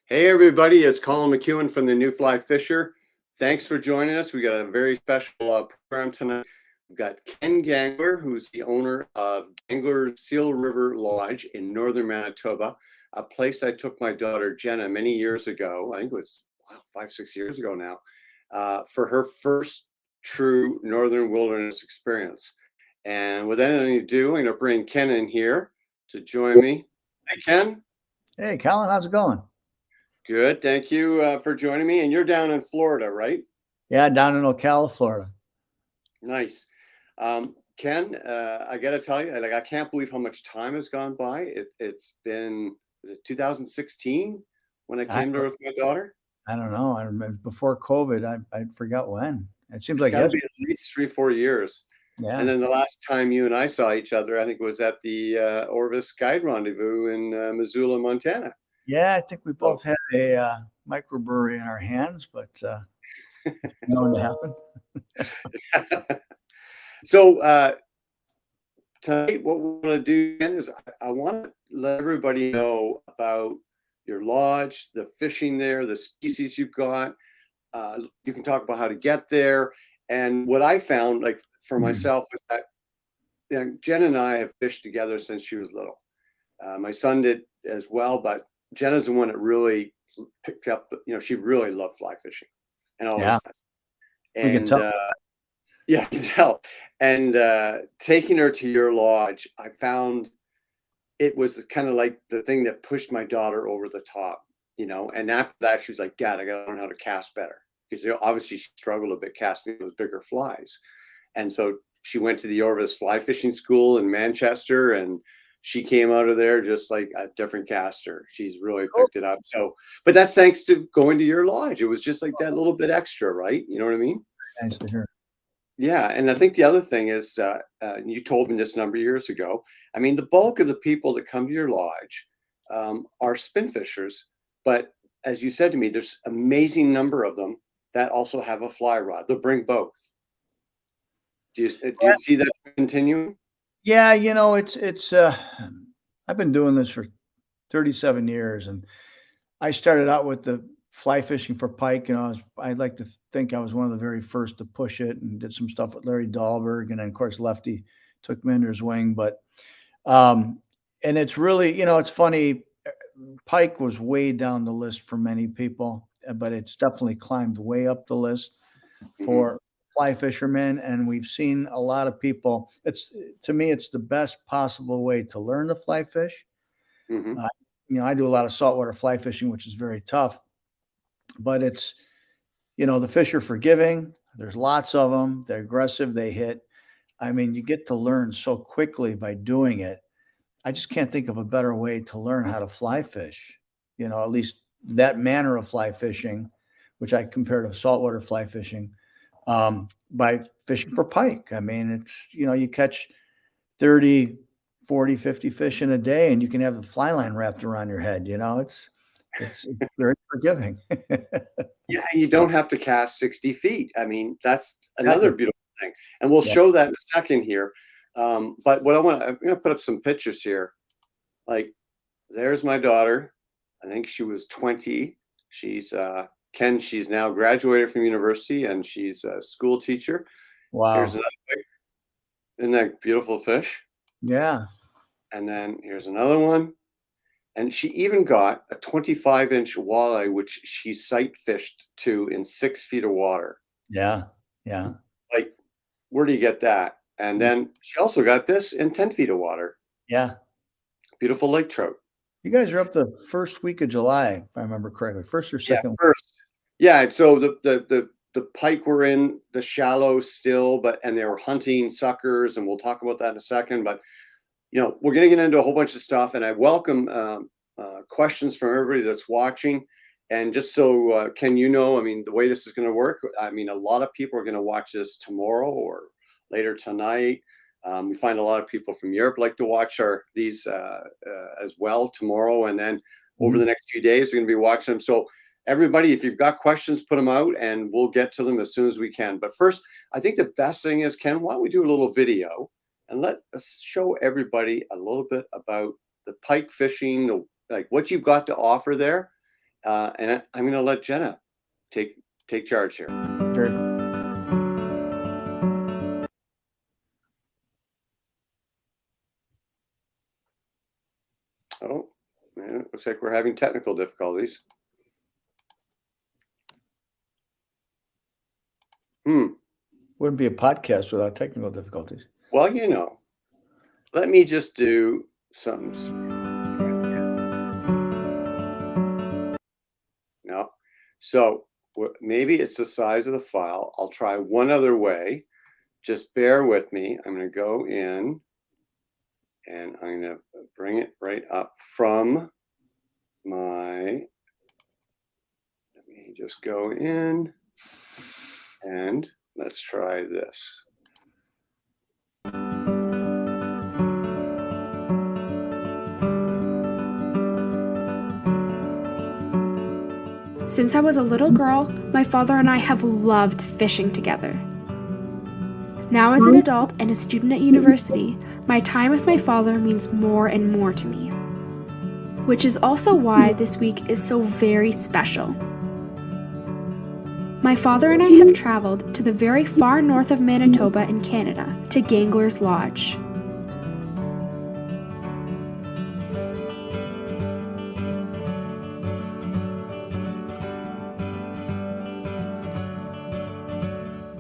Hey everybody, it's Colin McEwen from the New Fly Fisher. Thanks for joining us. We got a very special program tonight. We've got Ken Gangler, who's the owner of Gangler Seal River Lodge in northern Manitoba, a place I took my daughter Jenna many years ago. I think it was 5, 6 years ago now, for her first true northern wilderness experience. And without any ado, I'm going to bring Ken in here to join me. Hey Ken. Hey, Colin, how's it going? Good. Thank you for joining me. And you're down in Florida, right? Yeah, down in Ocala, Florida. Nice. Ken, I got to tell you, like, I can't believe how much time has gone by. It's been, was it 2016 when I I, came there with my daughter? I don't know. I remember before COVID. I forgot when. It seems It's like got to be yesterday. at least 3, 4 years. And Yeah. then the last time you and I saw each other, I think was at the Orvis Guide Rendezvous in Missoula, Montana. Yeah, I think we So, both had a microbrewery in our hands, but it's known to happen. so tonight, what we want to do again is I want to let everybody know about your lodge, the fishing there, the species you've got. You can talk about how to get there. And what I found, like for myself, was that Jen and I have fished together since she was little. My son did as well, but Jenna's the one that really picked up. She really loved fly fishing, and always Yeah, has. we can And tell. yeah, I can tell. And taking her to your lodge, I found it was kind of like the thing that pushed my daughter over the top. And after that, she was like, Dad, I got to learn how to cast better. Because obviously she struggled a bit casting those bigger flies. And so she went to the Orvis Fly Fishing School in Manchester, and she came out of there just like a different caster. She's really Oh, picked it up. So, but that's thanks to going to your lodge. It was just like that little bit extra, right? You know what I mean? nice to hear. Yeah, and I think the other thing is, you told me this a number of years ago. I mean, the bulk of the people that come to your lodge are spin fishers, but as you said to me, there's amazing number of them that also have a fly rod. They'll bring both. Do you see that continuing? Yeah, it's. I've been doing this for 37 years, and I started out with the fly fishing for pike. I'd like to think I was one of the very first to push it, and did some stuff with Larry Dahlberg, and then of course Lefty took me under his wing. But um, and it's really, it's funny. Pike was way down the list for many people, but it's definitely climbed way up the list Hmm. for fly fishermen. And we've seen a lot of people. It's To me, it's the best possible way to learn to fly fish. Hmm. Uh, I do a lot of saltwater fly fishing, which is very tough, but the fish are forgiving. There's lots of them. They're aggressive. They hit. I mean, you get to learn so quickly by doing it. I just can't think of a better way to learn how to fly fish. At least that manner of fly fishing, which I compare to saltwater fly fishing, by fishing for pike. I mean, you catch 30, 40, 50 fish in a day, and you can have the fly line wrapped around your head. It's very forgiving. Yeah, and you don't have to cast 60 feet. I mean, that's another Exactly. beautiful thing. And we'll Yeah. show that in a second here. But I'm going to put up some pictures here. Like, there's my daughter. I think she was 20. She's Ken. She's now graduated from university, and she's a school teacher. Here's Wow. another. Isn't that beautiful fish? Yeah. And then here's another one. And she even got a 25-inch walleye, which she sight fished to in 6 feet of water. Yeah. Yeah. Like, where do you get that? And then she also got this in 10 feet of water. Yeah. Beautiful lake trout. You guys are up the first week of July, if I remember correctly. First or Yeah, second. first. Yeah, so the pike were in the shallow still, and they were hunting suckers, and we'll talk about that in a second. But we're going to get into a whole bunch of stuff, and I welcome questions from everybody that's watching. And just so Ken, I mean, the way this is going to work, I mean, a lot of people are going to watch this tomorrow or later tonight. We find a lot of people from Europe like to watch these as well tomorrow, and then over Mhm. the next few days, they're going to be watching them. So everybody, if you've got questions, put them out, and we'll get to them as soon as we can. But first, I think the best thing is, Ken, why don't we do a little video and let us show everybody a little bit about the pike fishing, like what you've got to offer there, And I'm going to let Jenna take charge here. Very Oh, man, it looks like we're having technical difficulties. wouldn't be a podcast without technical difficulties. Well, let me just do something. No. So maybe it's the size of the file. I'll try one other way. Just bear with me. I'm going to go in and I'm going to bring it right up from let me just go in and let's try this. Since I was a little girl, my father and I have loved fishing together. Now, as an adult and a student at university, my time with my father means more and more to me, which is also why this week is so very special. My father and I have traveled to the very far north of Manitoba in Canada, to Gangler's Lodge.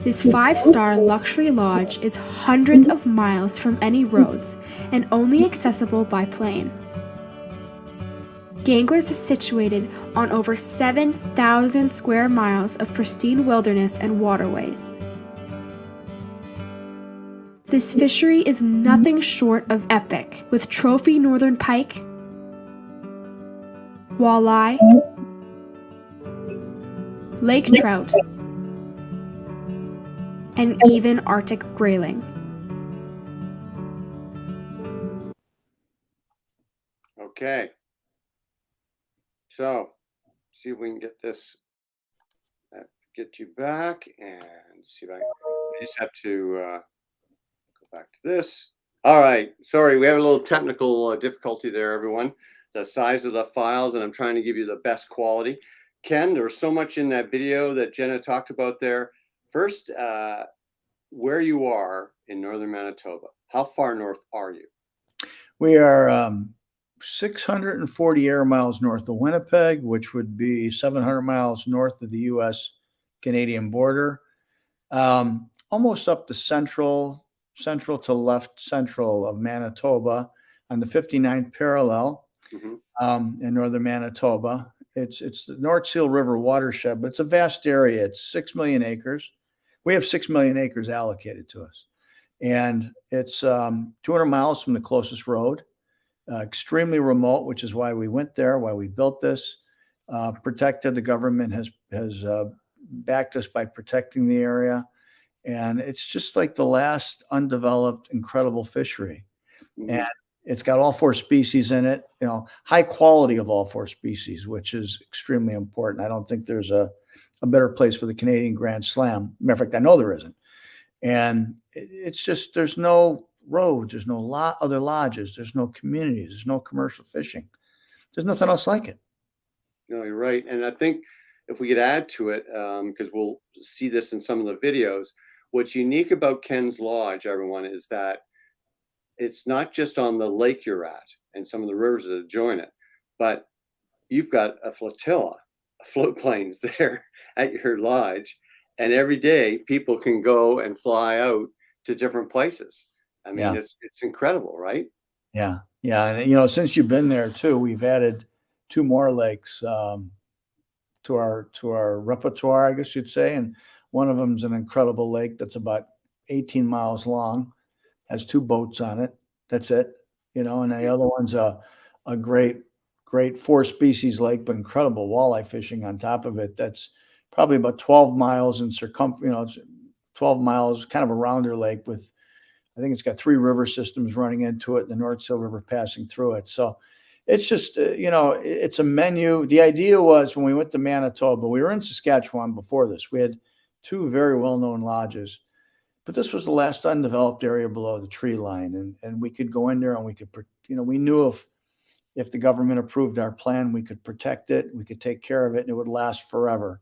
This 5-star luxury lodge is hundreds of miles from any roads and only accessible by plane. Gangler's is situated on over 7,000 square miles of pristine wilderness and waterways. This fishery is nothing short of epic, with trophy northern pike, walleye, lake trout, and even Arctic grayling. Okay. So, see if we can get this, get you back and see if I just have to go back to this. All right. Sorry, we have a little technical difficulty there, everyone. The size of the files, and I'm trying to give you the best quality. Ken, there's so much in that video that Jenna talked about there. First, where you are in northern Manitoba. How far north are you? We are 640 air miles north of Winnipeg, which would be 700 miles north of the U.S.-Canadian border, almost up the central to left central of Manitoba on the 59th parallel in northern Manitoba. It's the North Seal River watershed, but it's a vast area. It's 6 million acres. We have 6 million acres allocated to us. And it's 200 miles from the closest road, extremely remote, which is why we went there, why we built this. Protected. The government has backed us by protecting the area. And it's just like the last undeveloped, incredible fishery. And it's got all 4 species in it, high quality of all 4 species, which is extremely important. I don't think there's a better place for the Canadian Grand Slam. Matter of fact, I know there isn't. And it's just, there's no roads, there's no other lodges, there's no communities, there's no commercial fishing. There's nothing else like it. No, you're right. And I think if we could add to it, because we'll see this in some of the videos, what's unique about Ken's Lodge, everyone, is that it's not just on the lake you're at and some of the rivers that adjoin it, but you've got a flotilla of float planes there at your lodge. And every day people can go and fly out to different places. I mean, it's incredible, right? Yeah. Yeah. And, since you've been there too, we've added 2 more lakes to our repertoire, I guess you'd say. And one of them is an incredible lake that's about 18 miles long, has 2 boats on it. That's it. And the other one's a great 4 species lake, but incredible walleye fishing on top of it. That's probably about 12 miles in circumference, 12 miles, kind of a rounder lake with, I think it's got 3 river systems running into it, and the North Seal River passing through it. So it's just, it's a menu. The idea was when we went to Manitoba, we were in Saskatchewan before this. We had 2 very well-known lodges, but this was the last undeveloped area below the tree line. And we could go in there and we could, we knew if the government approved our plan, we could protect it, we could take care of it, and it would last forever.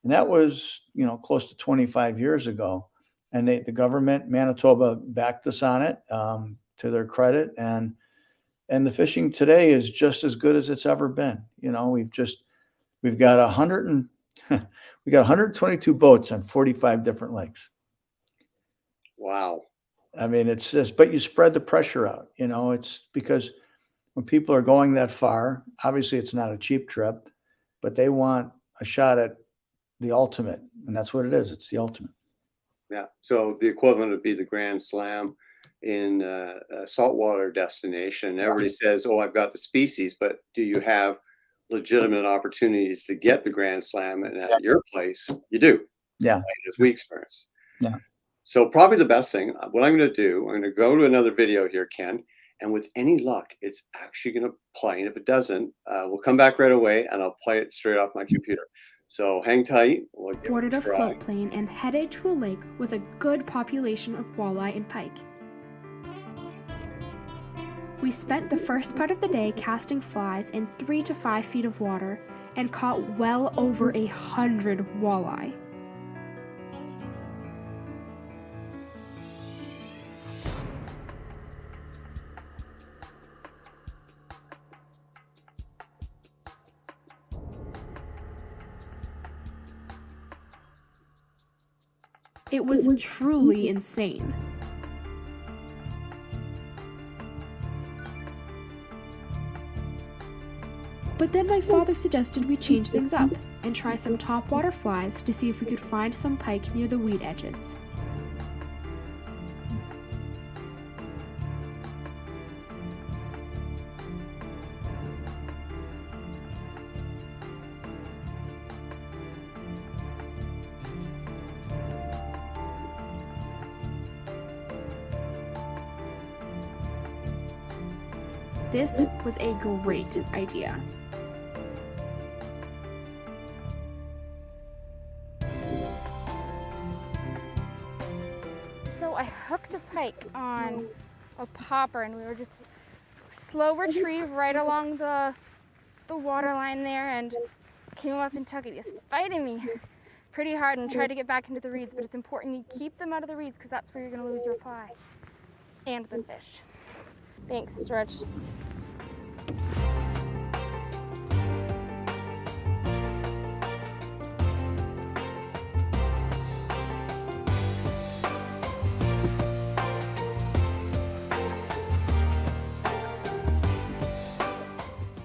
And that was, close to 25 years ago. And the government, Manitoba, backed us on it, to their credit. And the fishing today is just as good as it's ever been. We've got 122 boats on 45 different lakes. Wow. I mean, it's just, but you spread the pressure out. It's because when people are going that far, obviously it's not a cheap trip, but they want a shot at the ultimate, and that's what it is. It's the ultimate. Yeah. So the equivalent would be the Grand Slam in a saltwater destination. Everybody says, "Oh, I've got the species," but do you have legitimate opportunities to get the Grand Slam? And at your place, you do, Yeah. right, as we experience. Yeah. So probably the best thing, what I'm going to do, I'm going to go to another video here, Ken, and with any luck, it's actually going to play. And if it doesn't, we'll come back right away and I'll play it straight off my computer. So hang tight. We'll give Boarded it a a try. float plane and headed to a lake with a good population of walleye and pike. We spent the first part of the day casting flies in 3 to 5 feet of water and caught well over 100 walleye. It was truly insane. But then my father suggested we change things up and try some topwater flies to see if we could find some pike near the weed edges. This was a great idea. So I hooked a pike on a popper and we were just slow retrieve right along the water line there and came up and took it. He was fighting me pretty hard and tried to get back into the reeds, but it's important you keep them out of the reeds because that's where you're going to lose your fly and the fish. Thanks, George.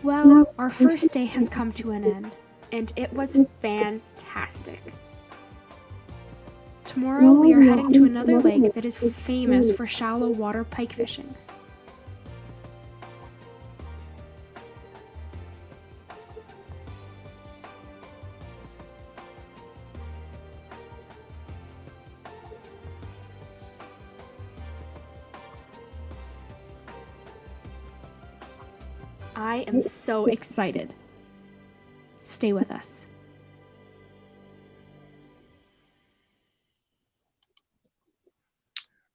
Well, our first day has come to an end, and it was fantastic. Tomorrow we are heading to another lake that is famous for shallow water pike fishing. I am so excited. Stay with us.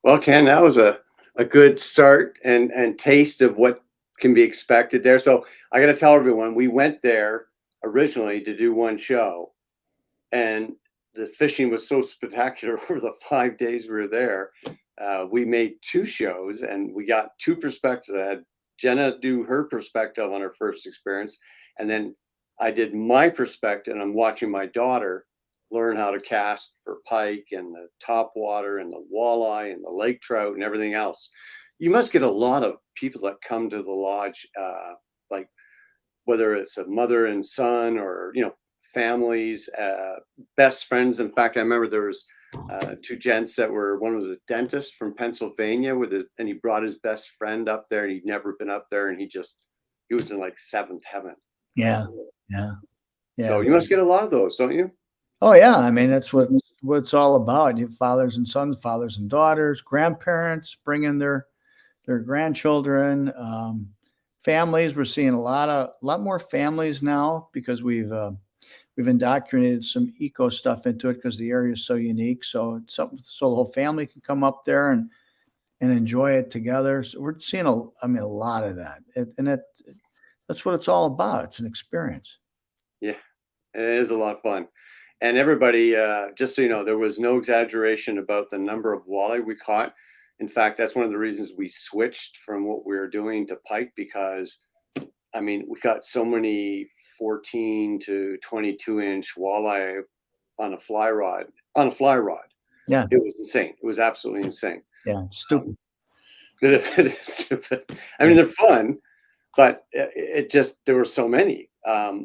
Well, Ken, that was a good start and taste of what can be expected there. So I got to tell everyone, we went there originally to do one show, and the fishing was so spectacular over the 5 days we were there. We made 2 shows, and we got 2 perspectives. I had Jenna do her perspective on her first experience, and then I did my perspective, and I'm watching my daughter learn how to cast for pike and the top water and the walleye and the lake trout and everything else. You must get a lot of people that come to the lodge, like whether it's a mother and son or, families, best friends. In fact, I remember there was 2 gents that one was a dentist from Pennsylvania and he brought his best friend up there, and he'd never been up there, and he was in like 7th heaven. Yeah. So you must get a lot of those, don't you? Oh yeah. I mean, that's what it's all about. You have fathers and sons, fathers and daughters, grandparents bringing their grandchildren, families. We're seeing a lot more families now because we've indoctrinated some eco stuff into it because the area is so unique. So it's something so the whole family can come up there and enjoy it together. So we're seeing a lot of that. that's what it's all about. It's an experience. Yeah, it is a lot of fun. And everybody, just so you know, there was no exaggeration about the number of walleye we caught. In fact, that's one of the reasons we switched from what we were doing to pike, because I mean, we got so many 14 to 22-inch walleye on a fly rod. On a fly rod, Yeah, it was insane. It was absolutely insane. yeah, stupid. It is stupid. I mean, Yeah. they're fun, but it just there were so many.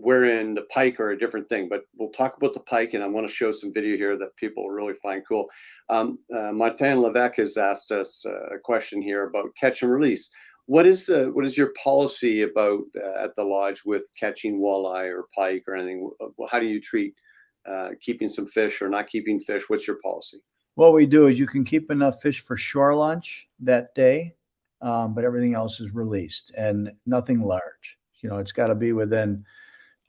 Wherein the pike are a different thing. But we'll talk about the pike, and I want to show some video here that people will really find cool. Martin Levesque has asked us a question here about catch and release. What is your policy about at the lodge with catching walleye or pike or anything? How do you treat keeping some fish or not keeping fish? What's your policy? What we do is you can keep enough fish for shore lunch that day, but everything else is released and nothing large. It's got to be within,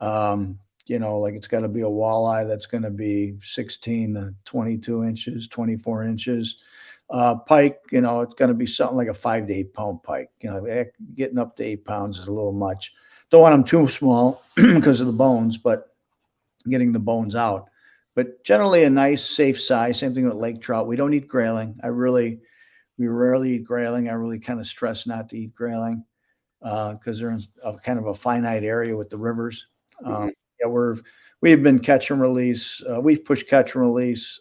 like it's got to be a walleye that's going to be 16 to 22 inches, 24 inches. Pike, it's going to be something like a 5 to 8 pound pike. Getting up to 8 pounds is a little much. Don't want them too small because of the bones, but getting the bones out. But generally a nice, safe size. Same thing with lake trout. We don't eat grayling. We rarely eat grayling. I really kind of stress not to eat grayling because they're in kind of a finite area with the rivers. Mhm. Yeah, we've been catch and release. We've pushed catch and release.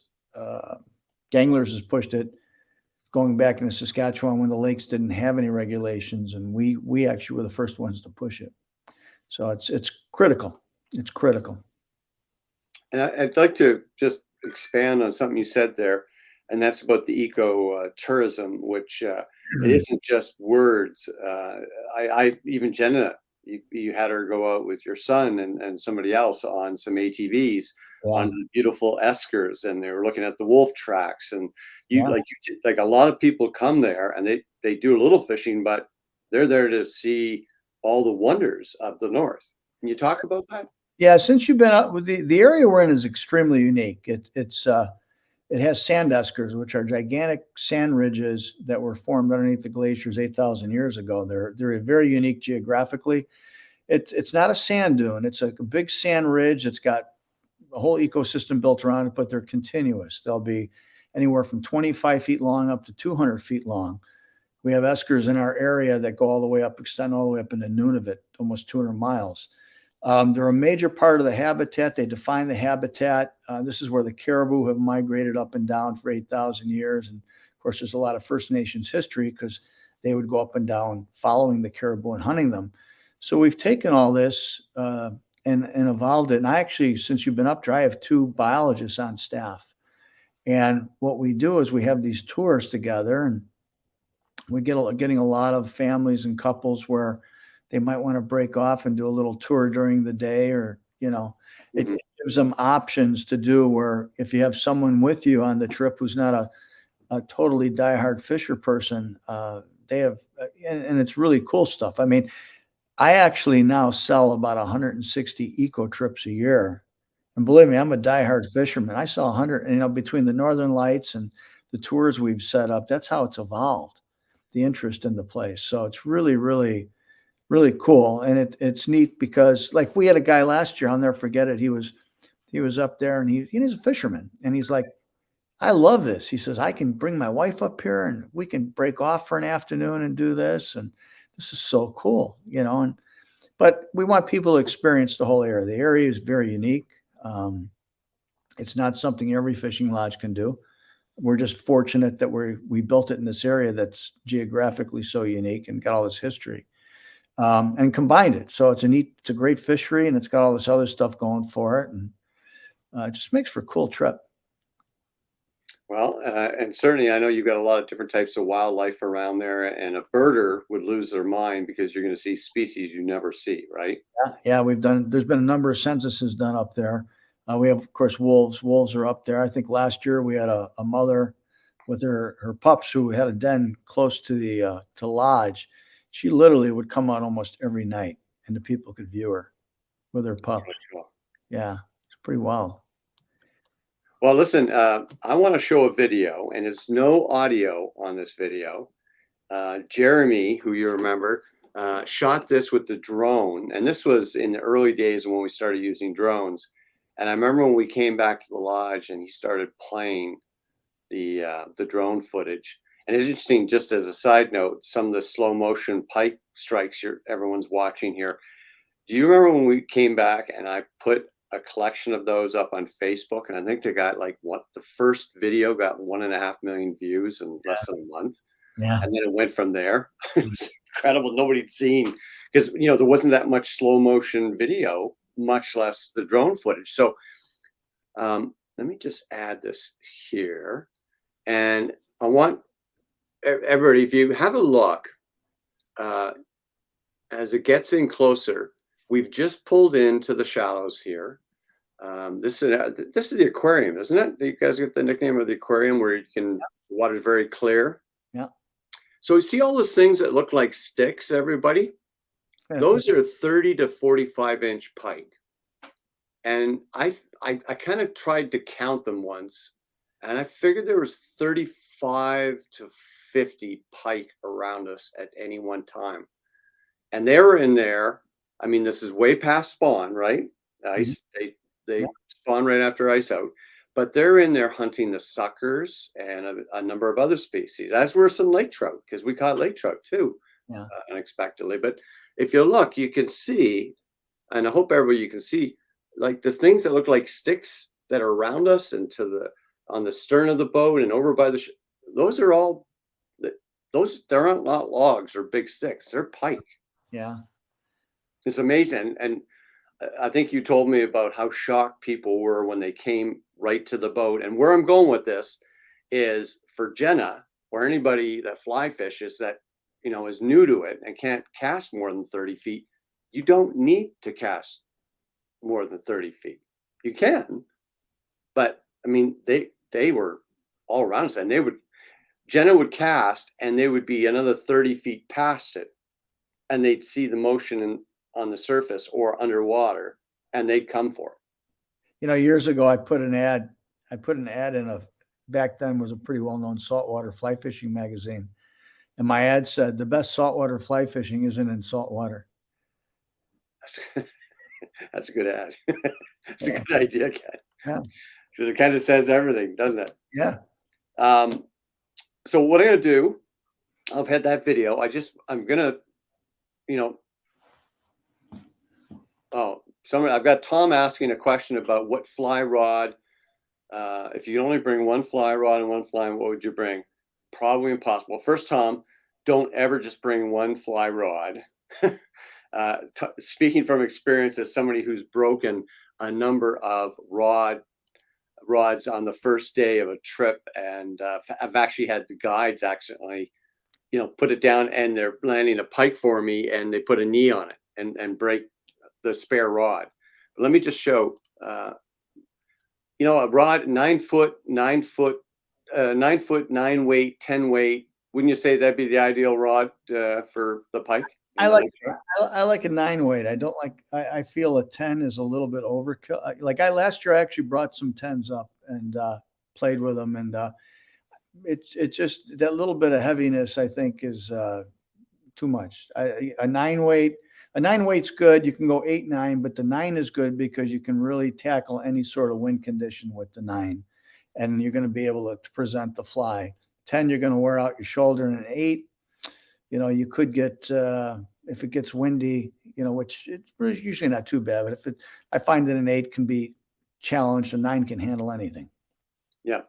Ganglers has pushed it going back into Saskatchewan when the lakes didn't have any regulations, and we actually were the first ones to push it. So it's critical. It's critical. And I'd like to just expand on something you said there, and that's about the eco tourism, which it isn't just words. I even Jenna, you had her go out with your son and somebody else on some ATVs on Yeah. the beautiful eskers, and they were looking at the wolf tracks. And Yeah. like a lot of people come there and they do a little fishing, but they're there to see all the wonders of the north. Can you talk about that? Yeah, since you've been out with the area we're in is extremely unique. It has sand eskers, which are gigantic sand ridges that were formed underneath the glaciers 8,000 years ago. They're very unique geographically. It's not a sand dune. It's like a big sand ridge. It's got a whole ecosystem built around it, but they're continuous. They'll be anywhere from 25 feet long up to 200 feet long. We have eskers in our area that go all the way up, extend all the way up into Nunavut, almost 200 miles. They're a major part of the habitat. They define the habitat. This is where the caribou have migrated up and down for 8,000 years. And of course, there's a lot of First Nations history because they would go up and down following the caribou and hunting them. So we've taken all this and evolved it. And I actually, since you've been up there, I have 2 biologists on staff. And what we do is we have these tours together, and we getting a lot of families and couples where they might want to break off and do a little tour during the day, or it Mhm. gives them options to do where if you have someone with you on the trip who's not a totally diehard fisher person, they have, and it's really cool stuff. I mean, I actually now sell about 160 eco trips a year. And believe me, I'm a diehard fisherman. I saw 100, between the Northern Lights and the tours we've set up, that's how it's evolved, the interest in the place. So it's really, really, really cool. And it's neat because like we had a guy last year, I'll never forget it. He was up there and he's a fisherman and he's like, I love this. He says, I can bring my wife up here and we can break off for an afternoon and do this. And this is so cool, but we want people to experience the whole area. The area is very unique. It's not something every fishing lodge can do. We're just fortunate that we built it in this area that's geographically so unique and got all this history, and combined it. So it's a great fishery, and it's got all this other stuff going for it, and it just makes for a cool trip. Well, and certainly I know you've got a lot of different types of wildlife around there, and a birder would lose their mind because you're going to see species you never see, right? Yeah, there's been a number of censuses done up there. We have, of course, wolves. Wolves are up there. I think last year we had a mother with her pups who had a den close to the to lodge. She literally would come out almost every night, and the people could view her with her pups. Really cool. Yeah, it's pretty wild. Well, listen, I want to show a video, and there's no audio on this video. Jeremy, who you remember, shot this with the drone, and this was in the early days when we started using drones. And I remember when we came back to the lodge and he started playing the drone footage. And it's interesting, just as a side note, some of the slow motion pike strikes everyone's watching here. Do you remember when we came back and I put a collection of those up on Facebook? And I think they got like the first video got 1.5 million views in less than a month. Yeah. And then it went from there. It was incredible. Nobody'd seen, because there wasn't that much slow motion video, much less the drone footage. So let me just add this here. And I want everybody, if you have a look, as it gets in closer, we've just pulled into the shallows here. This is the aquarium, isn't it? You guys get the nickname of the aquarium, where the water is very clear. Yeah. So you see all those things that look like sticks, everybody? Those are 30 to 45-inch pike. And I kind of tried to count them once, and I figured there was 35 to 50 pike around us at any one time. And they were in there. I mean, this is way past spawn, right? Ice, they spawn right after ice out. But they're in there hunting the suckers and a number of other species, as were some lake trout, because we caught lake trout too, unexpectedly. But if you look, you can see, and I hope everybody you can see, like the things that look like sticks that are around us and on the stern of the boat and over by those are all, they're not logs or big sticks, they're pike. Yeah. It's amazing. And I think you told me about how shocked people were when they came right to the boat. And where I'm going with this is for Jenna, or anybody that fly fishes that, is new to it and can't cast more than 30 feet. You don't need to cast more than 30 feet. You can, but I mean, they were all around us, and Jenna would cast and they would be another 30 feet past it, and they'd see the motion on the surface or underwater, and they'd come for it. Years ago, I put an ad in back then was a pretty well-known saltwater fly fishing magazine. And my ad said, the best saltwater fly fishing isn't in saltwater. That's a good ad. That's a good idea, Ken. Yeah. Because it kind of says everything, doesn't it? Yeah. So what I'm going to do, I've had that video. I'm going to, I've got Tom asking a question about what fly rod. If you only bring one fly rod and one fly, what would you bring? Probably impossible. First, Tom, don't ever just bring one fly rod. Speaking from experience as somebody who's broken a number of rods on the first day of a trip, and I've actually had the guides accidentally, put it down, and they're landing a pike for me, and they put a knee on it and break the spare rod. But let me just show, a rod, 9 foot, 9 weight, 10 weight. Wouldn't you say that'd be the ideal rod for the pike? I like a 9 weight. I don't like, I feel a 10 is a little bit overkill. Last year I actually brought some 10s up and played with them. And it's just that little bit of heaviness, I think, is too much. A 9 weight's good. You can go 8, 9, but the 9 is good because you can really tackle any sort of wind condition with the 9, and you're going to be able to present the fly. 10, you're going to wear out your shoulder, and an 8, you could get, if it gets windy, which it's usually not too bad, but I find that an 8 can be challenged, a 9 can handle anything. Yeah.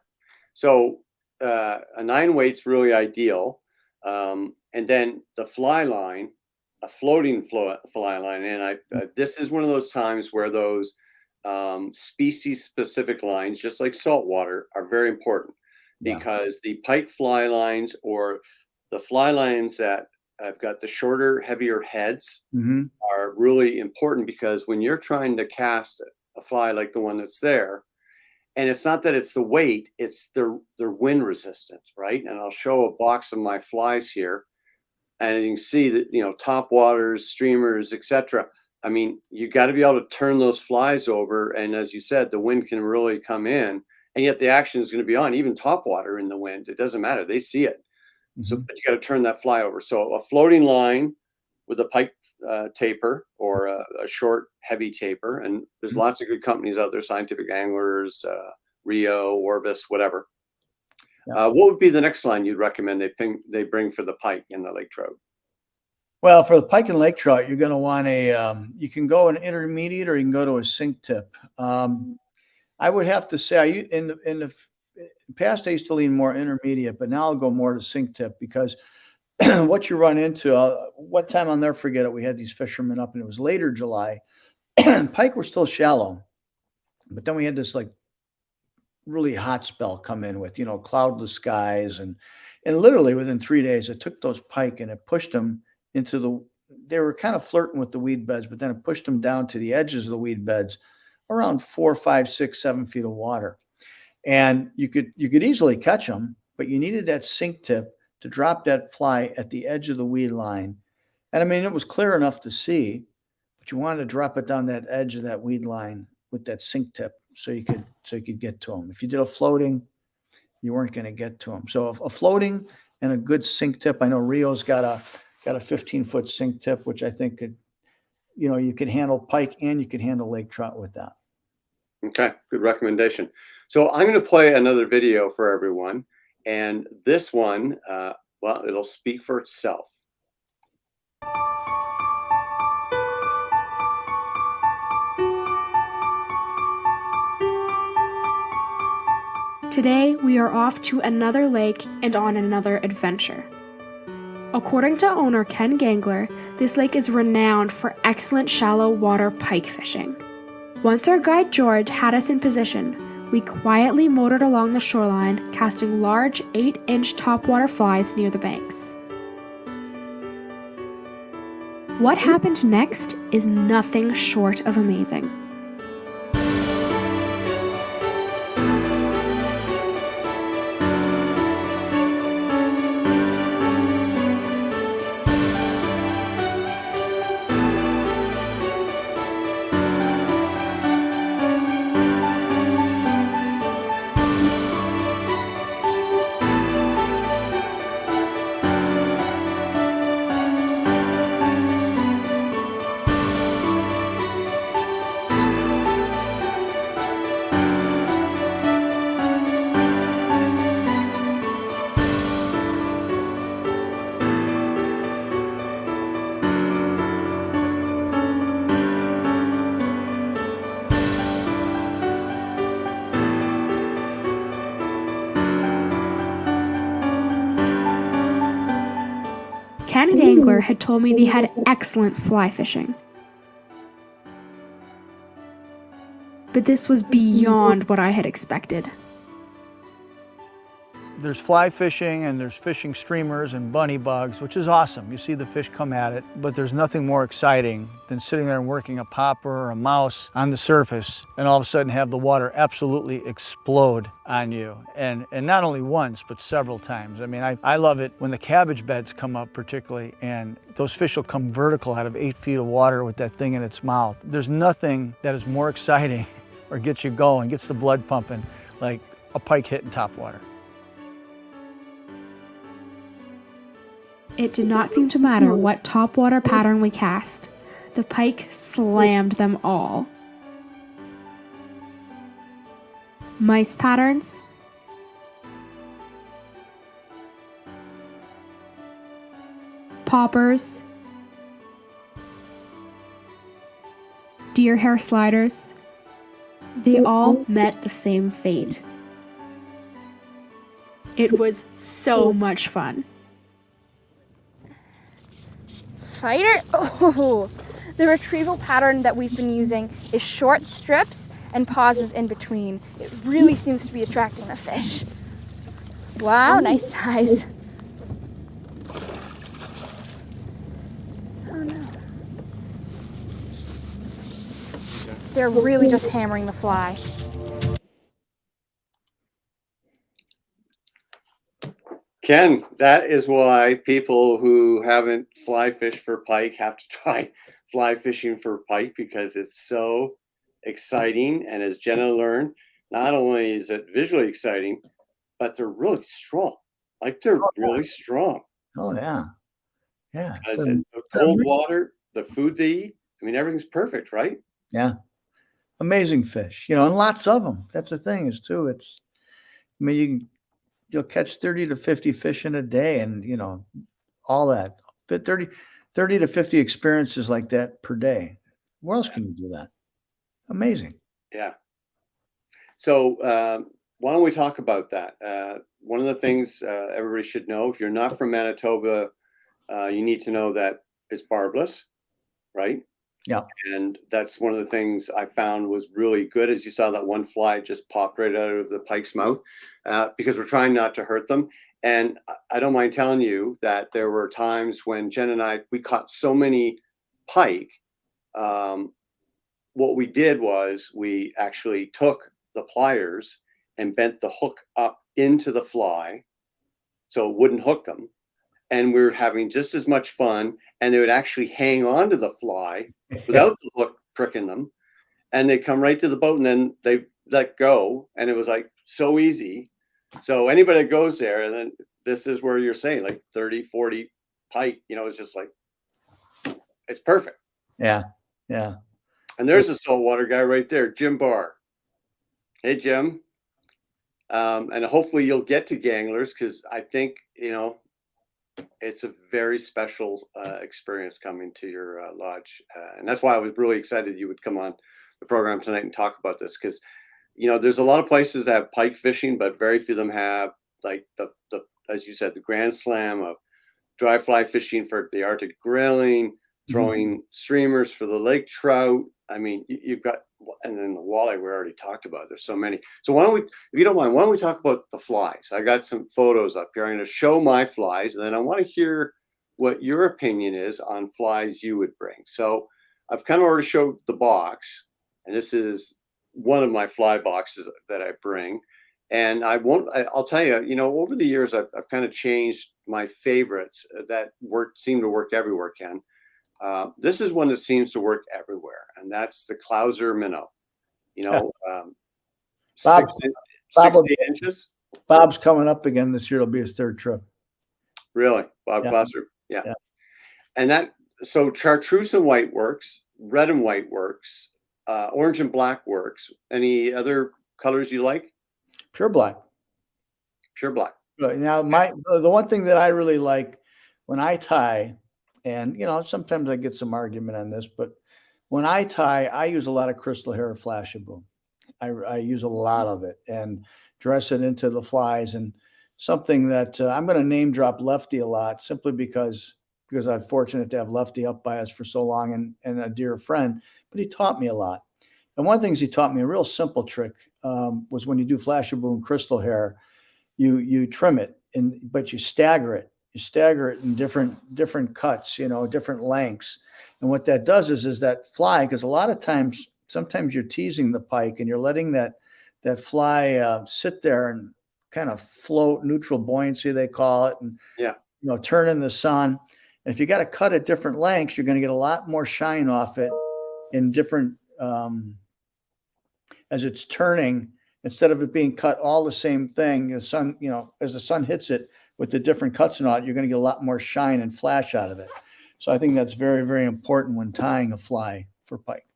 So a 9 weight's really ideal. And then the fly line, a floating fly line. And this is one of those times where those species specific lines, just like saltwater, are very important, because the pike fly lines, or the fly lines that have got the shorter, heavier heads, are really important, because when you're trying to cast a fly like the one that's there, and it's not that it's the weight, it's their wind resistance, right? And I'll show a box of my flies here, and you can see that, top waters, streamers, etc. I mean, you got to be able to turn those flies over, and as you said, the wind can really come in, and yet the action is going to be on, even top water in the wind. It doesn't matter; they see it. So, but you got to turn that fly over. So a floating line with a pike taper or a short, heavy taper. And there's lots of good companies out there, Scientific Anglers, Rio, Orbis, whatever. Yeah. What would be the next line you'd recommend they bring for the pike and the lake trout? Well, for the pike and lake trout, you're going to want you can go an intermediate or you can go to a sink tip. I would have to say, in the past, I used to lean more intermediate, but now I'll go more to sink tip because what you run into, what time I'll never forget it, we had these fishermen up and it was later July. Pike were still shallow, but then we had this like really hot spell come in with, cloudless skies. And literally within 3 days, it took those pike and it pushed them into they were kind of flirting with the weed beds, but then it pushed them down to the edges of the weed beds around 4, 5, 6, 7 feet of water. And you could easily catch them, but you needed that sink tip to drop that fly at the edge of the weed line. And I mean, it was clear enough to see, but you wanted to drop it down that edge of that weed line with that sink tip so you could get to them. If you did a floating, you weren't going to get to them. So a floating and a good sink tip. I know Rio's got a 15-foot sink tip, which I think could, you could handle pike and you could handle lake trout with that. Okay, good recommendation. So I'm going to play another video for everyone. And this one, well, it'll speak for itself. Today, we are off to another lake and on another adventure. According to owner Ken Gangler, this lake is renowned for excellent shallow water pike fishing. Once our guide George had us in position, we quietly motored along the shoreline, casting large 8-inch topwater flies near the banks. What happened next is nothing short of amazing. Ken Gangler had told me they had excellent fly fishing. But this was beyond what I had expected. There's fly fishing and there's fishing streamers and bunny bugs, which is awesome. You see the fish come at it, but there's nothing more exciting than sitting there and working a popper or a mouse on the surface and all of a sudden have the water absolutely explode on you. And not only once, but several times. I mean, I love it when the cabbage beds come up particularly and those fish will come vertical out of 8 feet of water with that thing in its mouth. There's nothing that is more exciting or gets you going, gets the blood pumping, like a pike hitting topwater. It did not seem to matter what topwater pattern we cast. The pike slammed them all. Mice patterns, poppers, deer hair sliders, they all met the same fate. It was so much fun. Fighter? Oh, the retrieval pattern that we've been using is short strips and pauses in between. It really seems to be attracting the fish. Wow, nice size. Oh no. They're really just hammering the fly. Ken, that is why people who haven't fly fished for pike have to try fly fishing for pike, because it's so exciting. And as Jenna learned, not only is it visually exciting, but they're really strong. Like they're really strong. Oh yeah. Yeah. Because it took cold water, the food they eat. I mean, everything's perfect, right? Yeah. Amazing fish, and lots of them. That's the thing is too, I mean, you'll catch 30 to 50 fish in a day and, all that. 30 to 50 experiences like that per day. Where else can you do that? Amazing. Yeah. So why don't we talk about that? One of the things everybody should know, if you're not from Manitoba, you need to know that it's barbless, right? Yeah. And that's one of the things I found was really good. As you saw, that one fly just popped right out of the pike's mouth because we're trying not to hurt them. And I don't mind telling you that there were times when Jen and we caught so many pike. What we did was we actually took the pliers and bent the hook up into the fly so it wouldn't hook them. And we were having just as much fun, and they would actually hang on to the fly without the hook pricking them. And they'd come right to the boat, and then they let go. And it was like so easy. So anybody that goes there, and then this is where you're saying like 30, 40 pike, it's just like, it's perfect. Yeah. Yeah. And there's a saltwater guy right there, Jim Barr. Hey, Jim. And hopefully you'll get to Ganglers because I think, it's a very special experience coming to your lodge. And that's why I was really excited you would come on the program tonight and talk about this because, there's a lot of places that have pike fishing, but very few of them have like the as you said, the grand slam of dry fly fishing for the Arctic grilling, throwing streamers for the lake trout. I mean, you've got, and then the walleye we already talked about. There's so many. So why don't we, if you don't mind, why don't we talk about the flies? I got some photos up here. I'm going to show my flies, and then I want to hear what your opinion is on flies you would bring. So I've kind of already showed the box, and this is one of my fly boxes that I bring. And I'll tell you, over the years, I've kind of changed my favorites that seem to work everywhere, Ken. This is one that seems to work everywhere, and that's the Clouser minnow. Bob, 6 inches. Bob's coming up again this year. It'll be his third trip. Really, Bob Clouser. Yeah. And so chartreuse and white works, red and white works, orange and black works. Any other colors you like? Pure black. Pure black. Right. Now, the one thing that I really like when I tie, and sometimes I get some argument on this, but when I tie, I use a lot of crystal hair Flashaboo. I use a lot of it and dress it into the flies. And something that I'm going to name drop Lefty a lot, simply because I'm fortunate to have Lefty up by us for so long and a dear friend. But he taught me a lot. And one of the things he taught me, a real simple trick, was when you do Flashaboo and crystal hair, you trim it, but you stagger it. You stagger it in different cuts, different lengths. And what that does is that fly, because a lot of times, sometimes you're teasing the pike and you're letting that fly sit there and kind of float, neutral buoyancy, they call it, and turn in the sun. And if you got to cut at different lengths, you're going to get a lot more shine off it in different, as it's turning, instead of it being cut all the same thing. The sun, as the sun hits it with the different cuts and all, you're going to get a lot more shine and flash out of it. So I think that's very, very important when tying a fly for pike.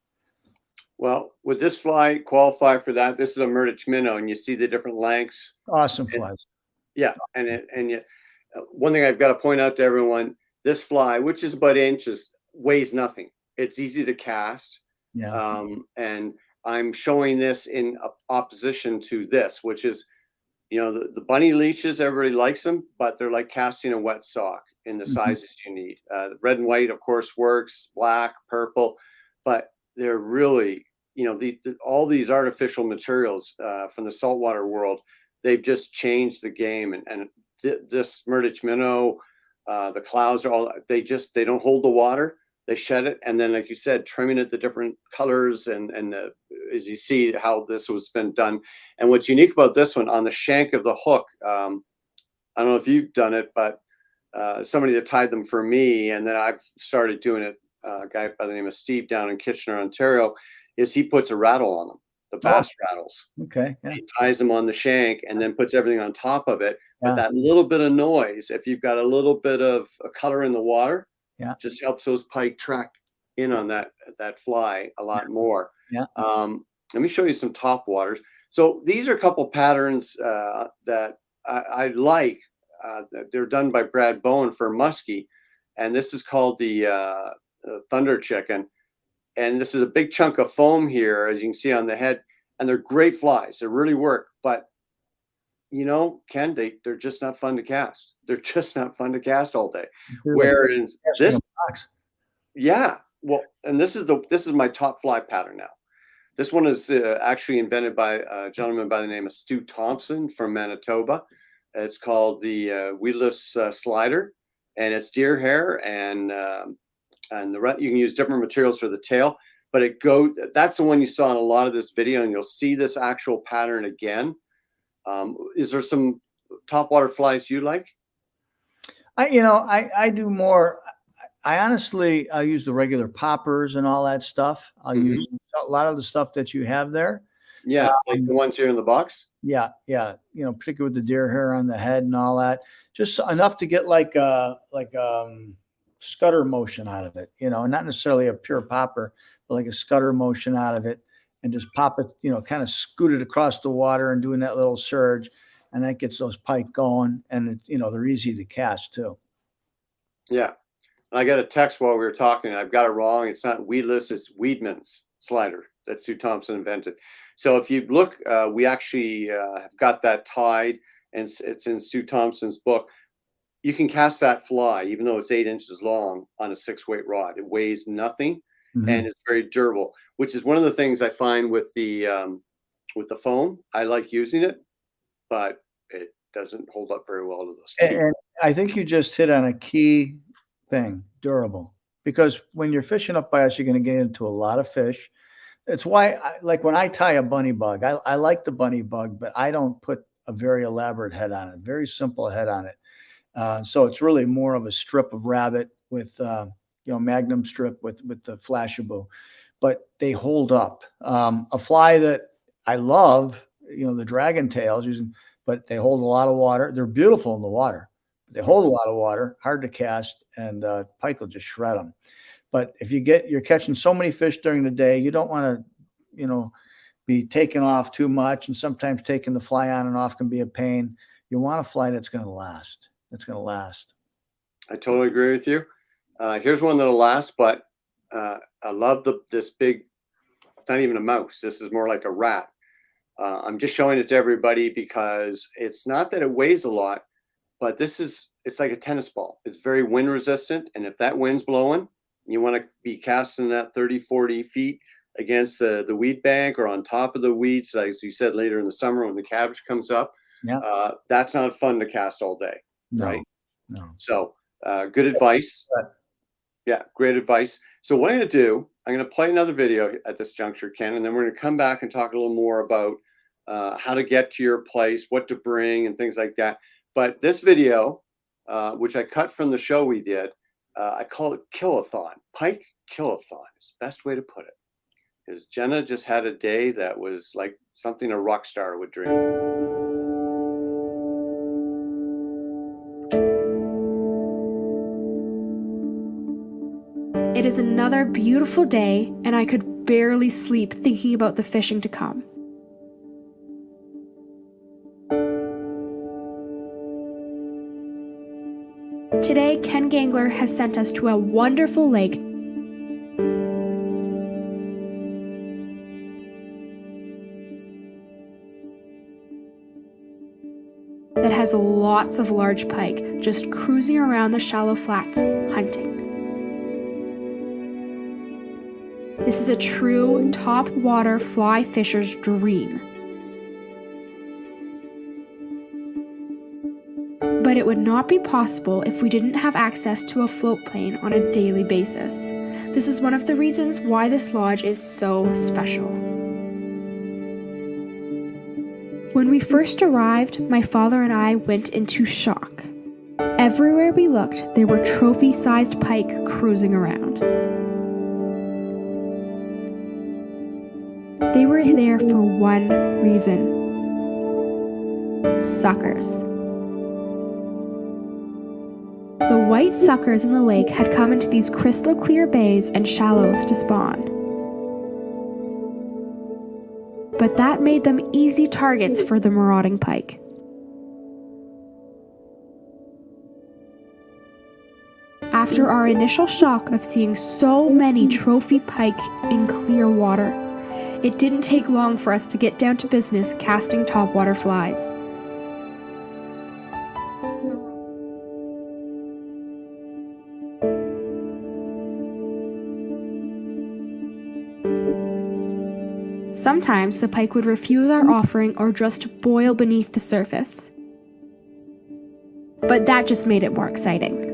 Well, would this fly qualify for that? This is a Murdich minnow, and you see the different lengths. Awesome flies. Yeah, and one thing I've got to point out to everyone: this fly, which is about inches, weighs nothing. It's easy to cast. Yeah. And I'm showing this in opposition to this, which is, the bunny leeches. Everybody likes them, but they're like casting a wet sock in the sizes you need. Red and white, of course, works. Black, purple, but they're really, all these artificial materials from the saltwater world, they've just changed the game. And this Murdich minnow, the clouds are all, they don't hold the water. They shed it, and then, like you said, trimming it the different colors, and as you see how this was been done. And what's unique about this one, on the shank of the hook, I don't know if you've done it, but somebody that tied them for me, and then I've started doing it, a guy by the name of Steve down in Kitchener, Ontario, is he puts a rattle on them, the bass rattles. Okay. Yeah. He ties them on the shank and then puts everything on top of it. But that little bit of noise, if you've got a little bit of a color in the water, Yeah. Just helps those pike track in on that fly a lot more. Yeah. Let me show you some top waters. So these are a couple patterns that I like. They're done by Brad Bowen for muskie, and this is called the Thunder Chicken. And this is a big chunk of foam here, as you can see on the head, and they're great flies. They really work, but you know, Ken, they're just not fun to cast. They're just not fun to cast all day. They're like Whereas casting this, a box. yeah, well, and this is my top fly pattern now. This one is actually invented by a gentleman by the name of Stu Thompson from Manitoba. It's called the weedless slider, and it's deer hair, and you can use different materials for the tail. But that's the one you saw in a lot of this video, and you'll see this actual pattern again. Is there some topwater flies you like? I do more. I honestly, I use the regular poppers and all that stuff. I'll use a lot of the stuff that you have there. Yeah, like the ones here in the box. Yeah, yeah. Particularly with the deer hair on the head and all that, just enough to get like scutter motion out of it. Not necessarily a pure popper, but like a scutter motion out of it, and just pop it. Kind of scoot it across the water and doing that little surge, and that gets those pike going. And they're easy to cast too. Yeah. I got a text while we were talking. I've got it wrong. It's not weedless. It's Weedman's slider that Stu Thompson invented. So if you look, we actually have got that tied, and it's in Stu Thompson's book. You can cast that fly, even though it's 8 inches long, on a 6-weight rod. It weighs nothing, and it's very durable, which is one of the things I find with the foam. I like using it, but it doesn't hold up very well to those teeth. And I think you just hit on a key thing, durable, because when you're fishing up by us, you're going to get into a lot of fish. It's why like when I tie a bunny bug, I like the bunny bug, but I don't put a very elaborate head on it, very simple head on it. So it's really more of a strip of rabbit with magnum strip with the flashaboo, but they hold up. A fly that I love, the dragon tails, but they hold a lot of water. They're beautiful in the water. They hold a lot of water, hard to cast, and pike will just shred them. But if you're catching so many fish during the day, you don't want to, be taking off too much. And sometimes taking the fly on and off can be a pain. You want a fly that's going to last. I totally agree with you. Here's one that'll last, but I love this big. It's not even a mouse. This is more like a rat. I'm just showing it to everybody because it's not that it weighs a lot. But it's like a tennis ball. It's very wind resistant. And if that wind's blowing, you want to be casting that 30, 40 feet against the weed bank or on top of the weeds, as you said, later in the summer when the cabbage comes up. Yeah. That's not fun to cast all day. No, right? No. So good advice. Yeah, great advice. So what I'm going to do, I'm going to play another video at this juncture, Ken, and then we're going to come back and talk a little more about how to get to your place, what to bring, and things like that. But this video, which I cut from the show we did, I call it Killathon. Pike Killathon is the best way to put it. Because Jenna just had a day that was like something a rock star would dream. It is another beautiful day, and I could barely sleep thinking about the fishing to come. Today, Ken Gangler has sent us to a wonderful lake that has lots of large pike just cruising around the shallow flats hunting. This is a true top water fly fisher's dream. But it would not be possible if we didn't have access to a float plane on a daily basis. This is one of the reasons why this lodge is so special. When we first arrived, my father and I went into shock. Everywhere we looked, there were trophy-sized pike cruising around. They were there for one reason: suckers. The white white suckers in the lake had come into these crystal clear bays and shallows to spawn. But that made them easy targets for the marauding pike. After our initial shock of seeing so many trophy pike in clear water, it didn't take long for us to get down to business casting topwater flies. Sometimes the pike would refuse our offering or just boil beneath the surface. But that just made it more exciting.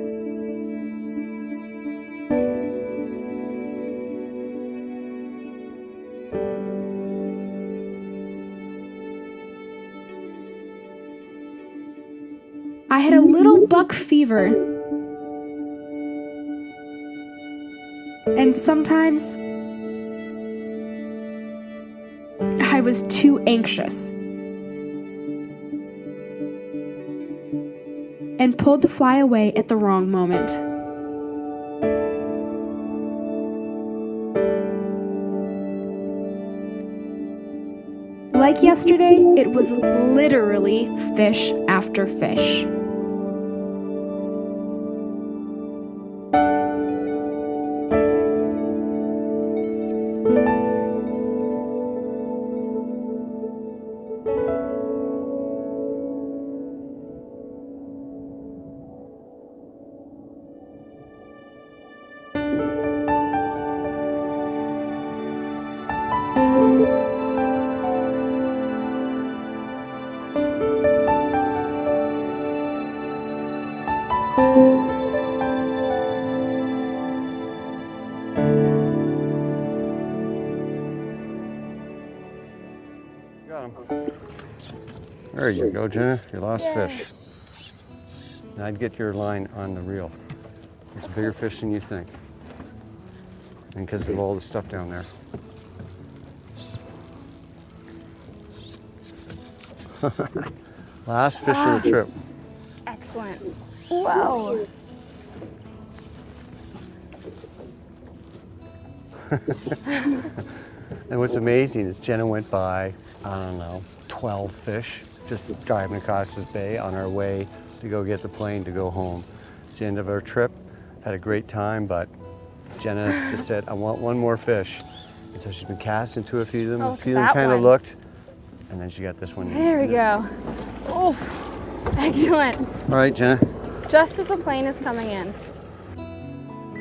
I had a little buck fever, and sometimes I was too anxious and pulled the fly away at the wrong moment. Like yesterday, it was literally fish after fish. Got him. There you go, Jenna. Your last fish. And I'd get your line on the reel. It's a bigger fish than you think. And because of all the stuff down there. Last fish of the trip. Excellent. Whoa. And what's amazing is Jenna went by, I don't know, 12 fish just driving across this bay on our way to go get the plane to go home. It's the end of our trip. Had a great time, but Jenna just said, I want one more fish. And so she's been casting to a few of them. Oh, A few of them that kind of one. looked, and then she got this one. There we go. Oh, excellent. All right, Jenna. Just as the plane is coming in.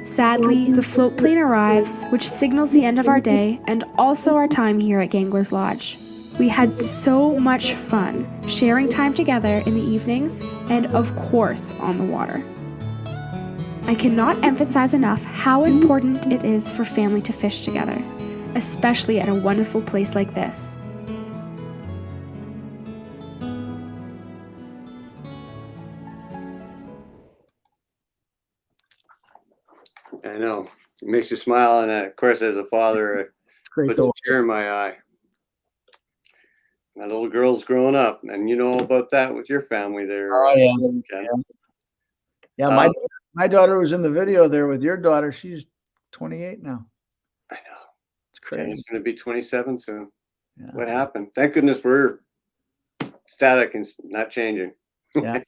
Sadly, the float plane arrives, which signals the end of our day and also our time here at Gangler's Lodge. We had so much fun sharing time together in the evenings and, of course, on the water. I cannot emphasize enough how important it is for family to fish together, especially at a wonderful place like this. I know. It makes you smile, and of course, as a father, it Great puts a goal. tear in my eye. My little girl's growing up, and you know all about that with your family there. Oh, yeah. Ken. Yeah, Um, my daughter was in the video there with your daughter. She's 28 now. I know. It's crazy. Jenna's going to be 27 soon. Yeah. What happened? Thank goodness we're static and not changing. Yeah.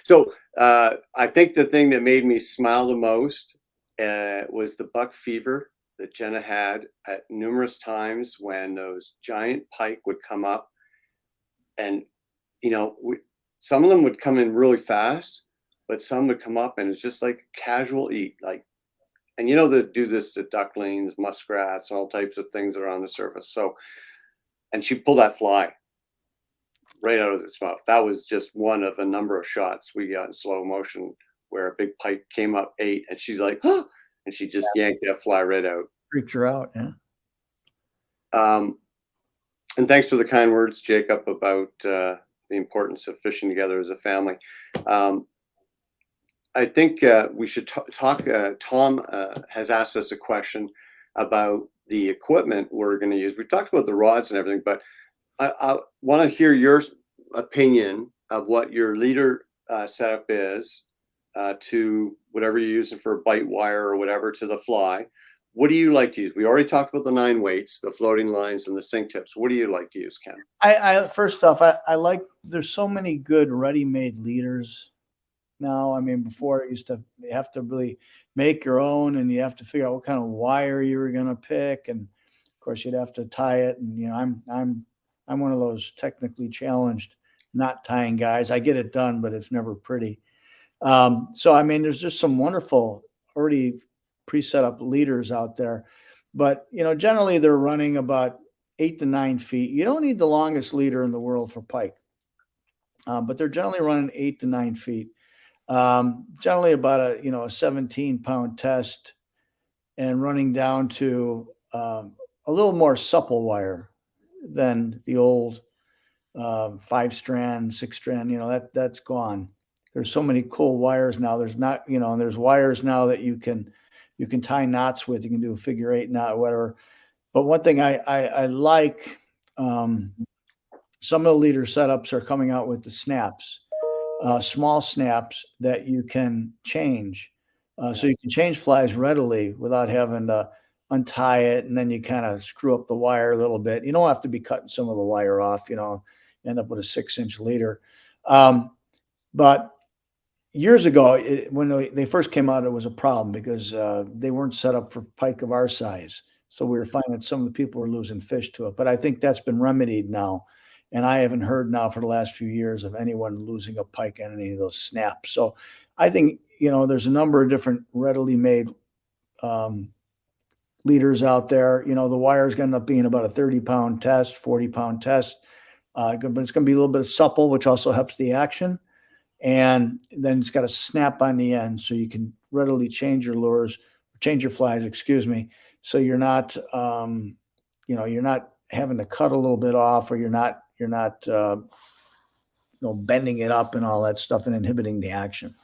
So I think the thing that made me smile the most was the buck fever that Jenna had at numerous times when those giant pike would come up, and some of them would come in really fast, but some would come up and it's just like casual eat, like, and they do this to ducklings, muskrats, all types of things that are on the surface. So, and she pulled that fly right out of its mouth. That was just one of a number of shots we got in slow motion where a big pike came up, ate, and she's like, oh, and she just yanked that fly right out. Freaked her out. Yeah. And thanks for the kind words, Jacob, about the importance of fishing together as a family. I think we should talk. Tom has asked us a question about the equipment we're going to use. We talked about the rods and everything, but I want to hear your opinion of what your leader setup is to whatever you're using for a bite wire or whatever to the fly. What do you like to use? We already talked about the 9 weights, the floating lines, and the sink tips. What do you like to use, Ken? I first off, I like, there's so many good ready-made leaders now. I mean, before it used to, you have to really make your own, and you have to figure out what kind of wire you were going to pick, and of course you'd have to tie it. And I'm one of those technically challenged, not tying guys. I get it done, but it's never pretty. So I mean, there's just some wonderful already pre-set up leaders out there, but generally they're running about 8 to 9 feet. You don't need the longest leader in the world for pike, but they're generally running 8 to 9 feet. Generally about a 17-pound test, and running down to a little more supple wire than the old 5-strand, 6-strand. That's gone. There's so many cool wires now. There's not, and there's wires now that you can tie knots with. You can do a figure 8 knot, whatever. But one thing I like, some of the leader setups are coming out with the snaps, small snaps that you can change. So you can change flies readily without having to untie it, and then you kind of screw up the wire a little bit. You don't have to be cutting some of the wire off, end up with a 6-inch leader. But years ago, when they first came out, it was a problem because they weren't set up for pike of our size. So we were finding some of the people were losing fish to it. But I think that's been remedied now. And I haven't heard now for the last few years of anyone losing a pike on any of those snaps. So I think, there's a number of different readily made leaders out there. The wire is going to end up being about a 30-pound test, 40-pound test. But it's going to be a little bit of supple, which also helps the action. And then it's got a snap on the end, so you can readily change your lures, change your flies, excuse me. So you're not, you're not having to cut a little bit off, or you're not, bending it up and all that stuff and inhibiting the action.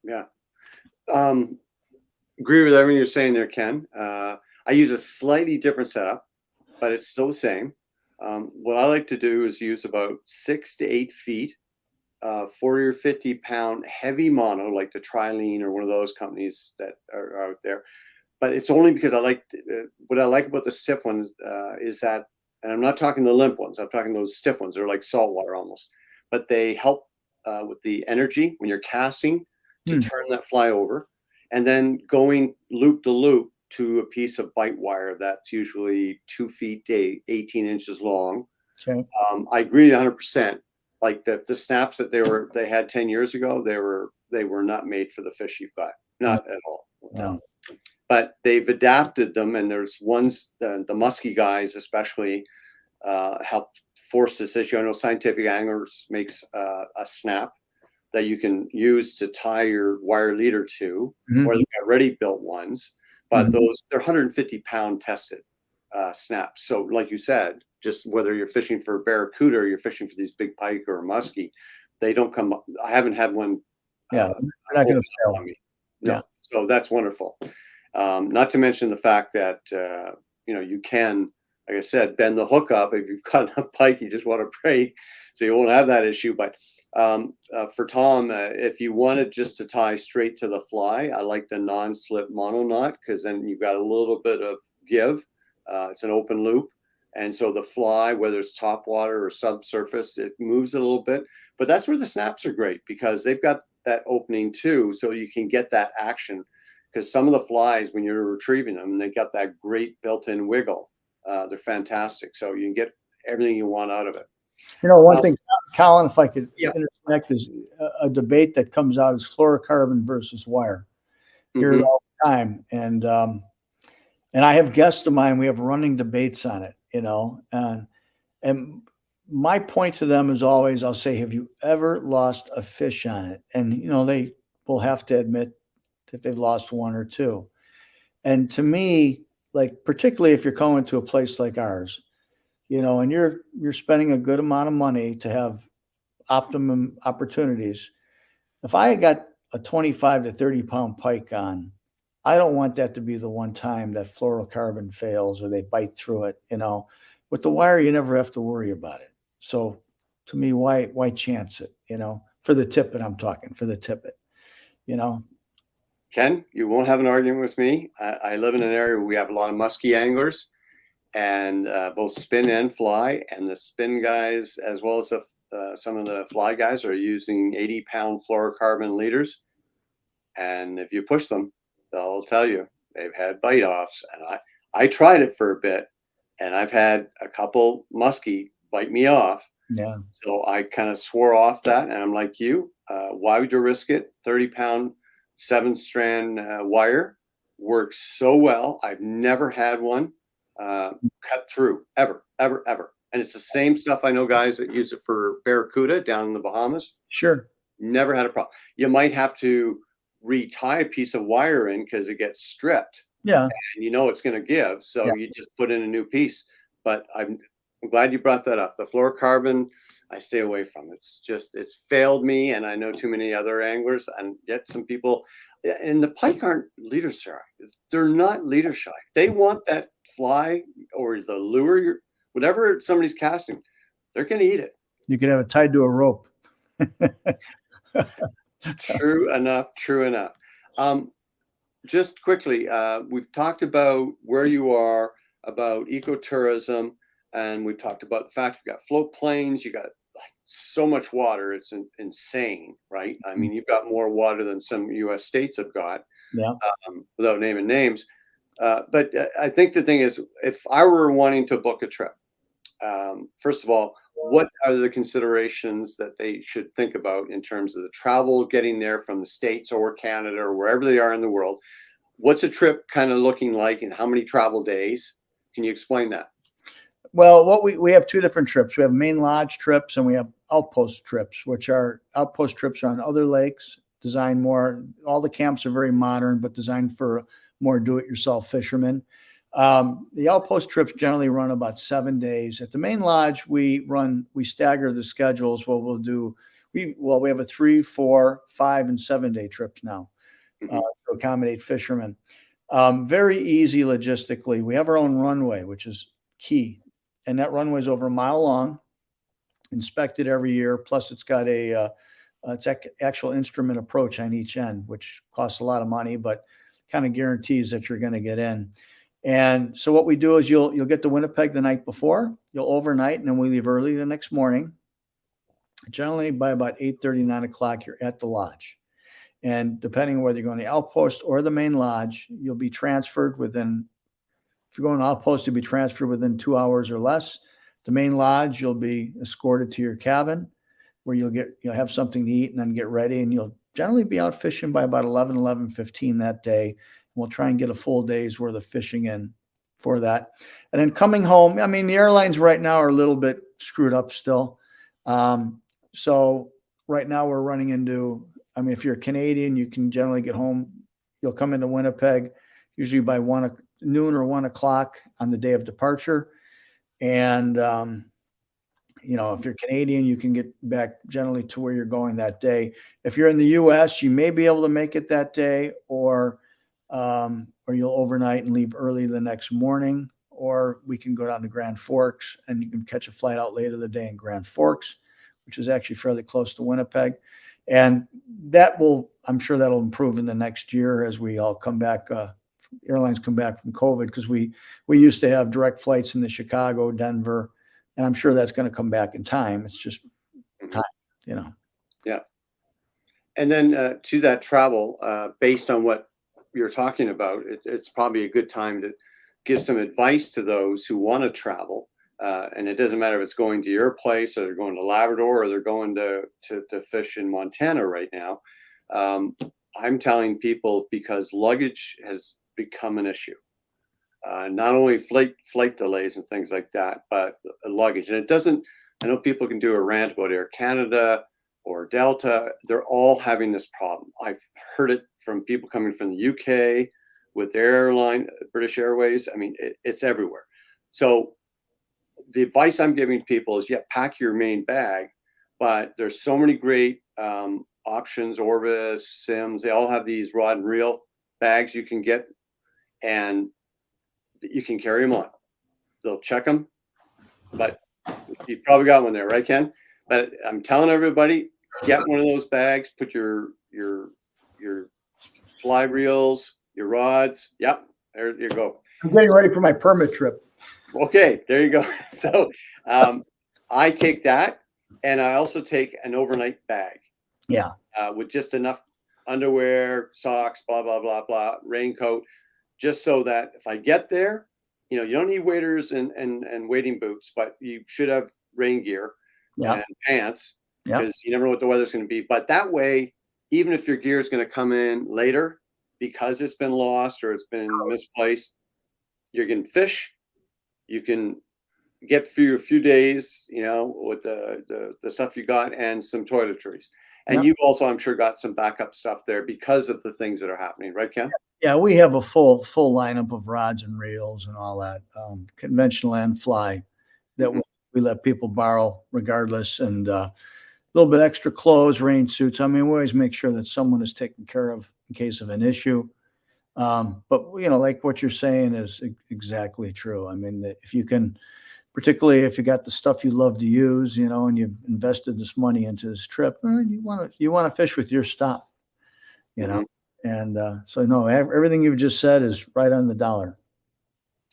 Yeah. Agree with everything you're saying there, Ken. I use a slightly different setup, but it's still the same. What I like to do is use about 6 to 8 feet, 40 or 50-pound heavy mono, like the Trilene or one of those companies that are out there. But it's only because I like what I like about the stiff ones is that, and I'm not talking the limp ones, I'm talking those stiff ones. They're like saltwater almost, but they help with the energy when you're casting to turn that fly over, and then going loop to loop to a piece of bite wire that's usually 2 feet to 18 inches long. Okay. I agree 100%. Like the snaps that they had 10 years ago, they were not made for the fish you've got, not at all. No. But they've adapted them, and there's ones, the musky guys especially, help force this issue. I know Scientific Anglers makes a snap that you can use to tie your wire leader to, or they've got ready built ones, but they're 150-pound tested snaps. So like you said, just whether you're fishing for barracuda or you're fishing for these big pike or muskie, they don't come up. I haven't had one. Yeah, they're not going to fail on me. No. Yeah. So that's wonderful. Not to mention the fact that, you can, like I said, bend the hook up. If you've got enough pike, you just want to break, so you won't have that issue. But for Tom, if you wanted just to tie straight to the fly, I like the non-slip mono knot, because then you've got a little bit of give. It's an open loop. And so the fly, whether it's top water or subsurface, it moves a little bit. But that's where the snaps are great, because they've got that opening too, so you can get that action. Because some of the flies, when you're retrieving them, they got that great built-in wiggle. They're fantastic. So you can get everything you want out of it. One thing, Colin, if I could interject, is a debate that comes out is fluorocarbon versus wire. Hear it all the time. And I have guests of mine, we have running debates on it, and my point to them is always, I'll say, have you ever lost a fish on it? And, they will have to admit that they've lost one or two. And to me, like, particularly if you're going to a place like ours, and you're spending a good amount of money to have optimum opportunities. If I got a 25 to 30-pound pike on, I don't want that to be the one time that fluorocarbon fails or they bite through it. With the wire, you never have to worry about it. So to me, why chance it? For the tippet, I'm talking for the tippet. you know. Ken, you won't have an argument with me. I live in an area where we have a lot of musky anglers, and both spin and fly. And the spin guys, as well as some of the fly guys, are using 80-pound fluorocarbon leaders. And if you push them, they'll tell you they've had bite offs. And I tried it for a bit, and I've had a couple muskie bite me off. Yeah. So I kind of swore off that, and I'm like you. Why would you risk it? 30-pound, 7-strand wire works so well. I've never had one cut through ever, ever, ever. And it's the same stuff. I know guys that use it for barracuda down in the Bahamas. Sure. Never had a problem. You might have to retie a piece of wire in because it gets stripped. Yeah. And you know it's going to give, so Yeah. you just put in a new piece. But I'm glad you brought that up. The fluorocarbon, I stay away from. It's failed me, and I know too many other anglers, and yet some people. And the pike aren't leader shy. They're not leader shy. They want that fly or the lure, whatever somebody's casting, they're going to eat it. You could have it tied to a rope. True enough. True enough. Just quickly, we've talked about where you are, about ecotourism, and we've talked about the fact you've got float planes, you got like so much water, it's insane, right? I mean, you've got more water than some U.S. states have got, Yeah. without naming names. But I think the thing is, if I were wanting to book a trip, first of all, what are the considerations that they should think about in terms of the travel, getting there from the States or Canada or wherever they are in the world? What's a trip kind of looking like, and how many travel days? Can you explain that? Well, what we have two different trips. We have main lodge trips and we have outpost trips, which are outpost trips on other lakes, designed more. All the camps are very modern, but designed for more do-it-yourself fishermen. The outpost trips generally run about 7 days. At the main lodge, we stagger the schedules. What we'll do, we have a 3, 4, 5, and 7 day trips now to accommodate fishermen. Very easy logistically. We have our own runway, which is key. And that runway is over a mile long, inspected every year. Plus it's got it's actual instrument approach on each end, which costs a lot of money, but kind of guarantees that you're going to get in. And so what we do is you'll get to Winnipeg the night before, you'll overnight, and then we leave early the next morning. Generally by about 8:30, 9 o'clock, you're at the lodge. And depending on whether you're going to the outpost or the main lodge, you'll be transferred within, if you're going to outpost, you'll be transferred within 2 hours or less. The main lodge, you'll be escorted to your cabin where you'll have something to eat and then get ready. And you'll generally be out fishing by about 11:15 that day. We'll try and get a full day's worth of fishing in for that. And then coming home, I mean, the airlines right now are a little bit screwed up still. So right now we're running into, I mean, if you're Canadian, you can generally get home. You'll come into Winnipeg usually by noon or 1 o'clock on the day of departure. And, if you're Canadian, you can get back generally to where you're going that day. If you're in the US, you may be able to make it that day, or you'll overnight and leave early the next morning, or we can go down to Grand Forks and you can catch a flight out later the day in Grand Forks, which is actually fairly close to Winnipeg. And I'm sure that'll improve in the next year as we all come back, airlines come back from COVID, because we used to have direct flights into Chicago, Denver, and I'm sure that's going to come back in time. It's just time, Yeah. And then to that travel, based on what you're talking about, it's probably a good time to give some advice to those who want to travel. And it doesn't matter if it's going to your place, or they're going to Labrador, or they're going to fish in Montana right now. I'm telling people, because luggage has become an issue. Not only flight delays and things like that, but luggage. And I know people can do a rant about Air Canada or Delta. They're all having this problem. I've heard it from people coming from the UK with their airline, British Airways. I mean, it's everywhere. So the advice I'm giving people is, pack your main bag, but there's so many great options, Orvis, Sims. They all have these rod and reel bags you can get, and you can carry them on. They'll check them, but you probably got one there, right, Ken? But I'm telling everybody, get one of those bags, put your your fly reels, your rods. Yep, there you go. I'm getting ready for my permit trip. Okay, there you go. So I take that, and I also take an overnight bag. Yeah. With just enough underwear, socks, blah blah blah blah, raincoat, just so that if I get there, you don't need waders and wading boots, but you should have rain gear Yeah. and pants Yeah. because you never know what the weather's going to be. But that way, even if your gear is going to come in later because it's been lost or it's been misplaced, you can fish. You can get through a few days, with the stuff you got and some toiletries. And Yep. you've also, I'm sure, got some backup stuff there because of the things that are happening, right, Ken? Yeah, we have a full lineup of rods and reels and all that, conventional and fly, that Mhm. we let people borrow regardless, and a little bit extra clothes, rain suits. I mean, we always make sure that someone is taken care of in case of an issue. But like what you're saying is exactly true. I mean, if you can, particularly if you got the stuff you love to use, and you've invested this money into this trip, you want to fish with your stuff, Mhm. and so no, everything you've just said is right on the dollar.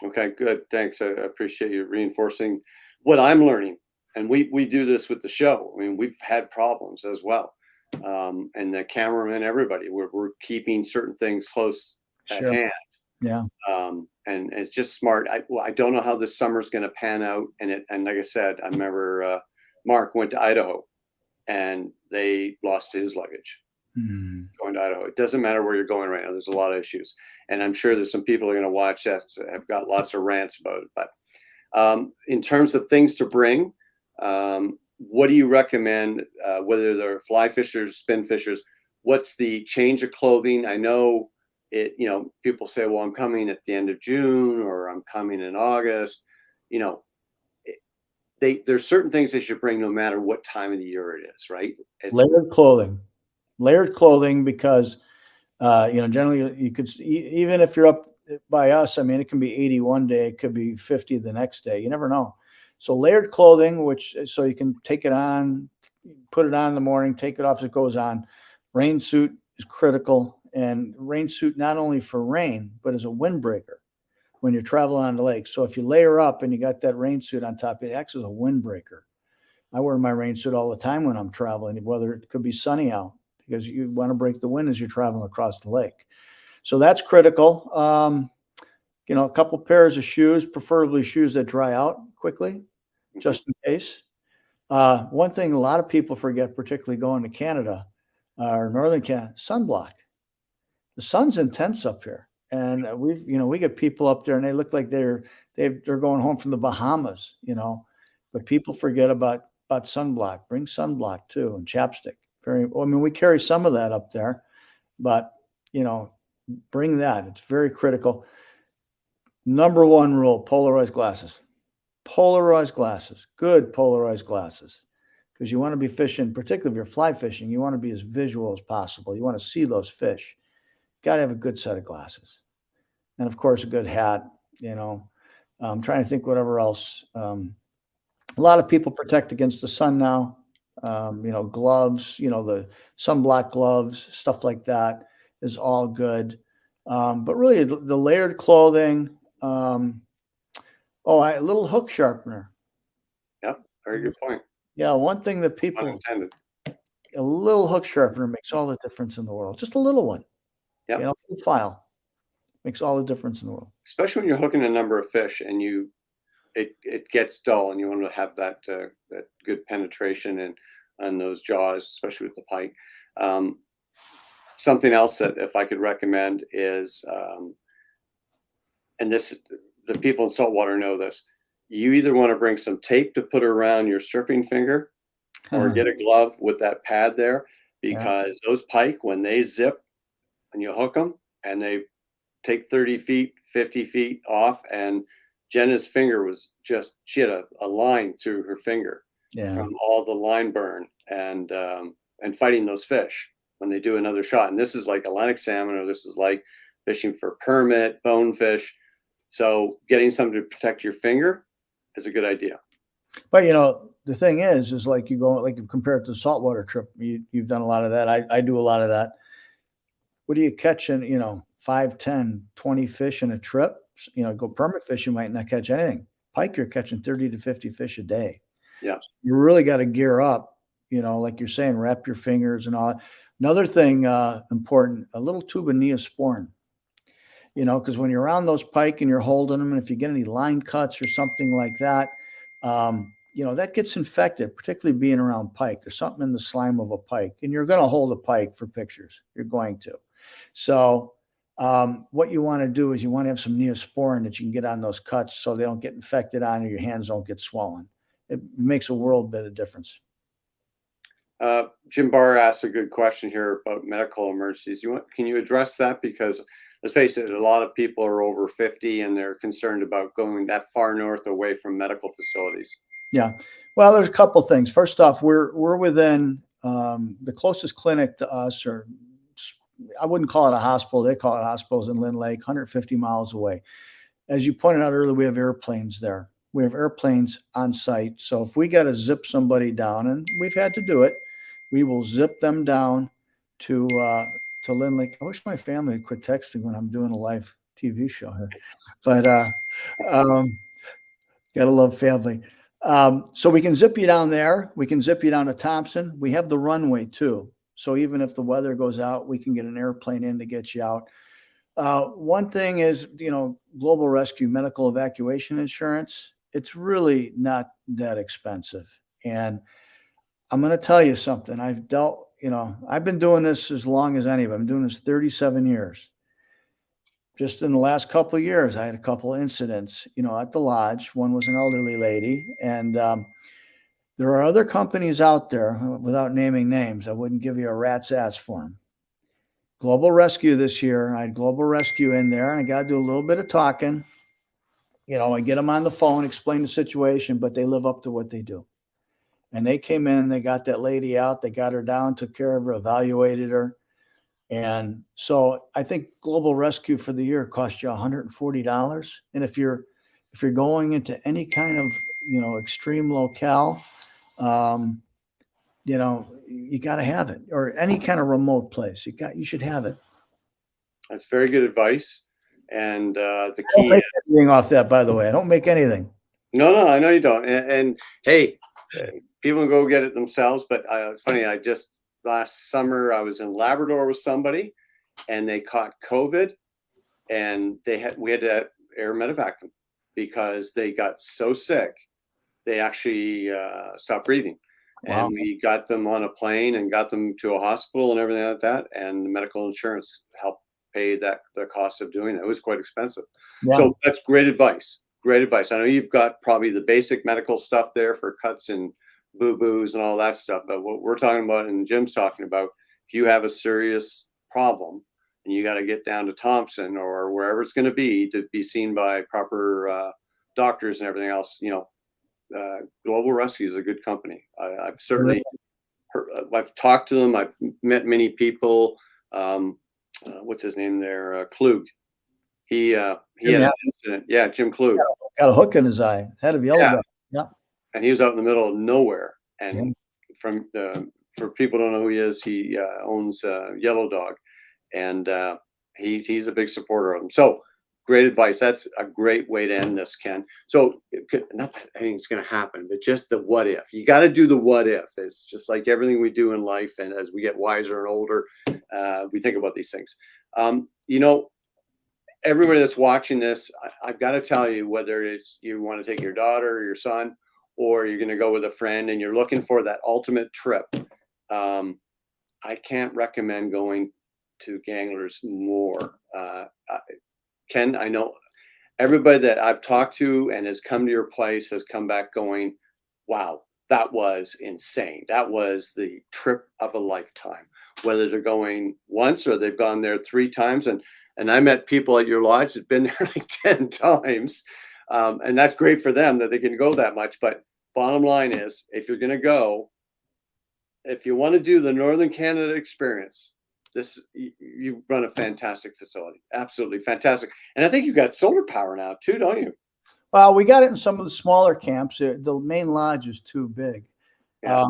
Okay, good. Thanks. I appreciate you reinforcing what I'm learning. And we do this with the show. I mean, we've had problems as well. And the cameraman, everybody, we're keeping certain things close at Sure. hand. Yeah. And it's just smart. I don't know how this summer's going to pan out. And like I said, I remember Mark went to Idaho and they lost his luggage Hmm. going to Idaho. It doesn't matter where you're going right now. There's a lot of issues. And I'm sure there's some people who are going to watch that have got lots of rants about it. But in terms of things to bring, what do you recommend, whether they're fly fishers, spin fishers? What's the change of clothing? I know people say, well, I'm coming at the end of June or I'm coming in August. There's certain things they should bring no matter what time of the year it is, right? Layered clothing, because generally you could even if you're up by us, I mean, it can be 80 one day, it could be 50 the next day. You never know. So layered clothing, so you can take it on, put it on in the morning, take it off as it goes on. Rain suit is critical, and rain suit not only for rain but as a windbreaker when you're traveling on the lake. So if you layer up and you got that rain suit on top, it acts as a windbreaker. I wear my rain suit all the time when I'm traveling, whether it could be sunny out, because you want to break the wind as you're traveling across the lake. So that's critical. A couple pairs of shoes, preferably shoes that dry out quickly, just in case. One thing a lot of people forget, particularly going to Canada or Northern Canada, sunblock. The sun's intense up here. And we get people up there and they look like they're going home from the Bahamas, but people forget about sunblock. Bring sunblock too, and chapstick. We carry some of that up there, but bring that. It's very critical. Number one rule: polarized glasses. Polarized glasses, good polarized glasses, because you want to be fishing, particularly if you're fly fishing. You want to be as visual as possible. You want to see those fish. Got to have a good set of glasses, and of course a good hat. I'm trying to think whatever else. A lot of people protect against the sun now. Gloves, the sunblock gloves, stuff like that is all good. But really, the layered clothing. A little hook sharpener. Yep, very good point. Yeah, one thing that a little hook sharpener makes all the difference in the world. Just a little one. Yep. A little file makes all the difference in the world. Especially when you're hooking a number of fish and it gets dull and you want to have that good penetration and on those jaws, especially with the pike. Something else that if I could recommend is, and the people in saltwater know this, you either want to bring some tape to put around your stripping finger or get a glove with that pad there, because those pike, when they zip and you hook them and they take 30 feet, 50 feet off, and Jenna's finger was she had a line through her finger from all the line burn and fighting those fish when they do another shot. And this is like Atlantic salmon, or this is like fishing for permit, bonefish. So getting something to protect your finger is a good idea. But the thing is like you compare it to the saltwater trip. You've done a lot of that. I do a lot of that. what are you catching, 5, 10, 20 fish in a trip? Go permit fish, you might not catch anything. Pike, you're catching 30 to 50 fish a day. Yeah. You really got to gear up, like you're saying, wrap your fingers and all that. Another thing important, a little tube of Neosporin, because when you're around those pike and you're holding them, and if you get any line cuts or something like that, that gets infected, particularly being around pike. There's something in the slime of a pike, and you're going to hold a pike for pictures. You're going to. So what you want to do is you want to have some Neosporin that you can get on those cuts so they don't get infected on, or your hands don't get swollen. It makes a world bit of difference. Jim Barr asked a good question here about medical emergencies. Can you address that? Because let's face it, a lot of people are over 50 and they're concerned about going that far north away from medical facilities. Yeah. Well, there's a couple things. First off, we're within the closest clinic to us, or I wouldn't call it a hospital. They call it hospitals in Lynn Lake, 150 miles away. As you pointed out earlier, we have airplanes there. We have airplanes on site. So if we got to zip somebody down, and we've had to do it, we will zip them down to Lynn Lake. I wish my family would quit texting when I'm doing a live TV show here, but gotta love family. So we can zip you down there. We can zip you down to Thompson. We have the runway too. So even if the weather goes out, we can get an airplane in to get you out. One thing is, Global Rescue medical evacuation insurance. It's really not that expensive. And I'm going to tell you something. I've been doing this as long as anybody. I'm doing this 37 years. Just in the last couple of years, I had a couple of incidents, at the lodge. One was an elderly lady. And there are other companies out there, without naming names, I wouldn't give you a rat's ass for them. Global Rescue this year, I had Global Rescue in there, and I got to do a little bit of talking. I get them on the phone, explain the situation, but they live up to what they do. And they came in, they got that lady out, they got her down, took care of her, evaluated her. And so I think Global Rescue for the year cost you $140. And if you're going into any kind of, extreme locale, you got to have it, or any kind of remote place. You should have it. That's very good advice. And the I key don't make anything off that, by the way. I don't make anything. No, I know you don't. And hey, people can go get it themselves. But it's funny. Last summer, I was in Labrador with somebody, and they caught COVID, and we had to air medevac them because they got so sick, they actually stopped breathing. Wow. And we got them on a plane and got them to a hospital and everything like that. And the medical insurance helped pay the cost of doing it. It was quite expensive. Yeah. So that's great advice. Great advice. I know you've got probably the basic medical stuff there for cuts and boo-boos and all that stuff. But what we're talking about and Jim's talking about, if you have a serious problem and you got to get down to Thompson or wherever it's going to be seen by proper doctors and everything else, Global Rescue is a good company. I've certainly I've talked to them. I've met many people. What's his name there? Klug. He had an incident. Yeah, Jim Klug. Got a hook in his eye. Head of yellow dog. Yeah. And he was out in the middle of nowhere. And for people who don't know who he is, he owns Yellow Dog, and he's a big supporter of them. So great advice. That's a great way to end this, Ken. So not that anything's going to happen, but just the what if. You got to do the what if. It's just like everything we do in life. And as we get wiser and older, we think about these things. Everybody that's watching this, I've got to tell you, whether it's you want to take your daughter or your son, or you're going to go with a friend and you're looking for that ultimate trip, I can't recommend going to Ganglers more. Ken, I know everybody that I've talked to and has come to your place has come back going, wow, that was insane. That was the trip of a lifetime, whether they're going once or they've gone there 3 times. And I met people at your lodge that have been there like 10 times. And that's great for them that they can go that much. But bottom line is, if you're going to go, if you want to do the Northern Canada experience, you run a fantastic facility. Absolutely fantastic. And I think you've got solar power now too, don't you? Well, we got it in some of the smaller camps. The main lodge is too big. Yeah.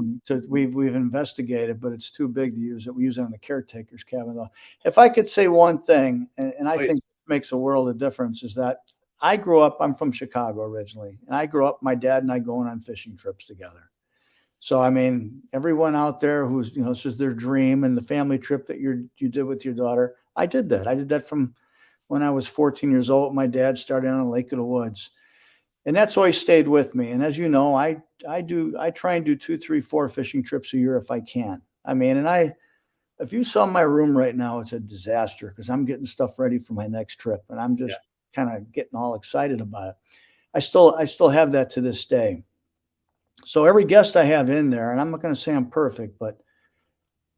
We've investigated, but it's too big to use it. We use it on the caretaker's cabin though. If I could say one thing, and I Please. think makes a world of difference, is that I'm from Chicago originally, and I grew up, my dad and I going on fishing trips together. So, I mean, everyone out there who's, this is their dream, and the family trip that you did with your daughter, I did that. I did that from when I was 14 years old. My dad started on Lake of the Woods, and that's always stayed with me. And as you know, I try and do 2, 3, 4 fishing trips a year if I can. I mean, if you saw my room right now, it's a disaster because I'm getting stuff ready for my next trip, and I'm just kind of getting all excited about it. I still have that to this day. So every guest I have in there, and I'm not going to say I'm perfect, but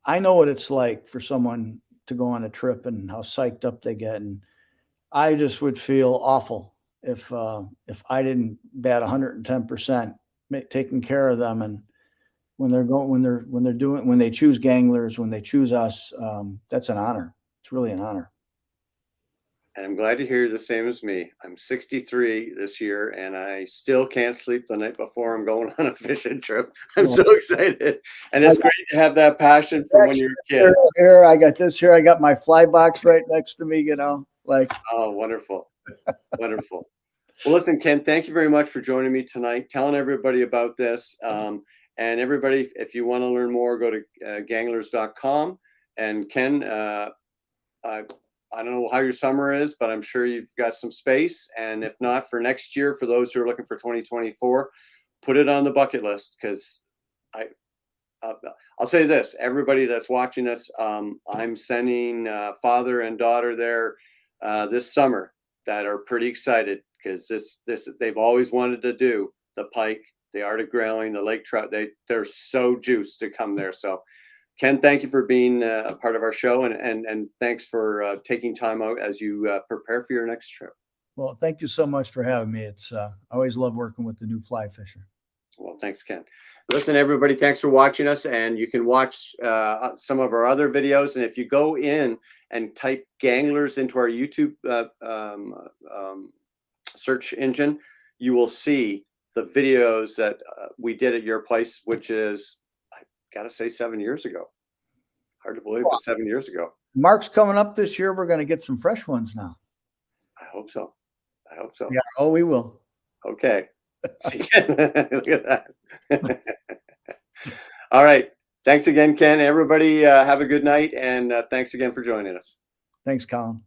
I know what it's like for someone to go on a trip and how psyched up they get. And I just would feel awful if I didn't bat 110%, taking care of them. And when they choose Ganglers, when they choose us, that's an honor. It's really an honor. And I'm glad to hear you're the same as me. I'm 63 this year, and I still can't sleep the night before I'm going on a fishing trip. I'm so excited. And it's great to have that passion from when you're a kid. Here, I got this here. I got my fly box right next to me, Oh, wonderful. Wonderful. Well, listen, Ken, thank you very much for joining me tonight, telling everybody about this. And everybody, if you want to learn more, go to ganglers.com. And Ken, I don't know how your summer is, but I'm sure you've got some space. And if not, for next year, for those who are looking for 2024, put it on the bucket list, because I'll say this, everybody that's watching this, I'm sending father and daughter there this summer that are pretty excited, because this they've always wanted to do the pike, the Arctic grayling, the lake trout. They're so juiced to come there. So Ken, thank you for being a part of our show, and thanks for taking time out as you prepare for your next trip. Well, thank you so much for having me. I always love working with the new fly fisher. Well, thanks, Ken. Listen, everybody, thanks for watching us, and you can watch some of our other videos. And if you go in and type Ganglers into our YouTube search engine, you will see the videos that we did at your place, which is, got to say, 7 years ago. Hard to believe, but 7 years ago. Mark's coming up this year. We're going to get some fresh ones now. I hope so. I hope so. Yeah. Oh, we will. Okay. Look at that. All right. Thanks again, Ken. Everybody have a good night. And thanks again for joining us. Thanks, Colin.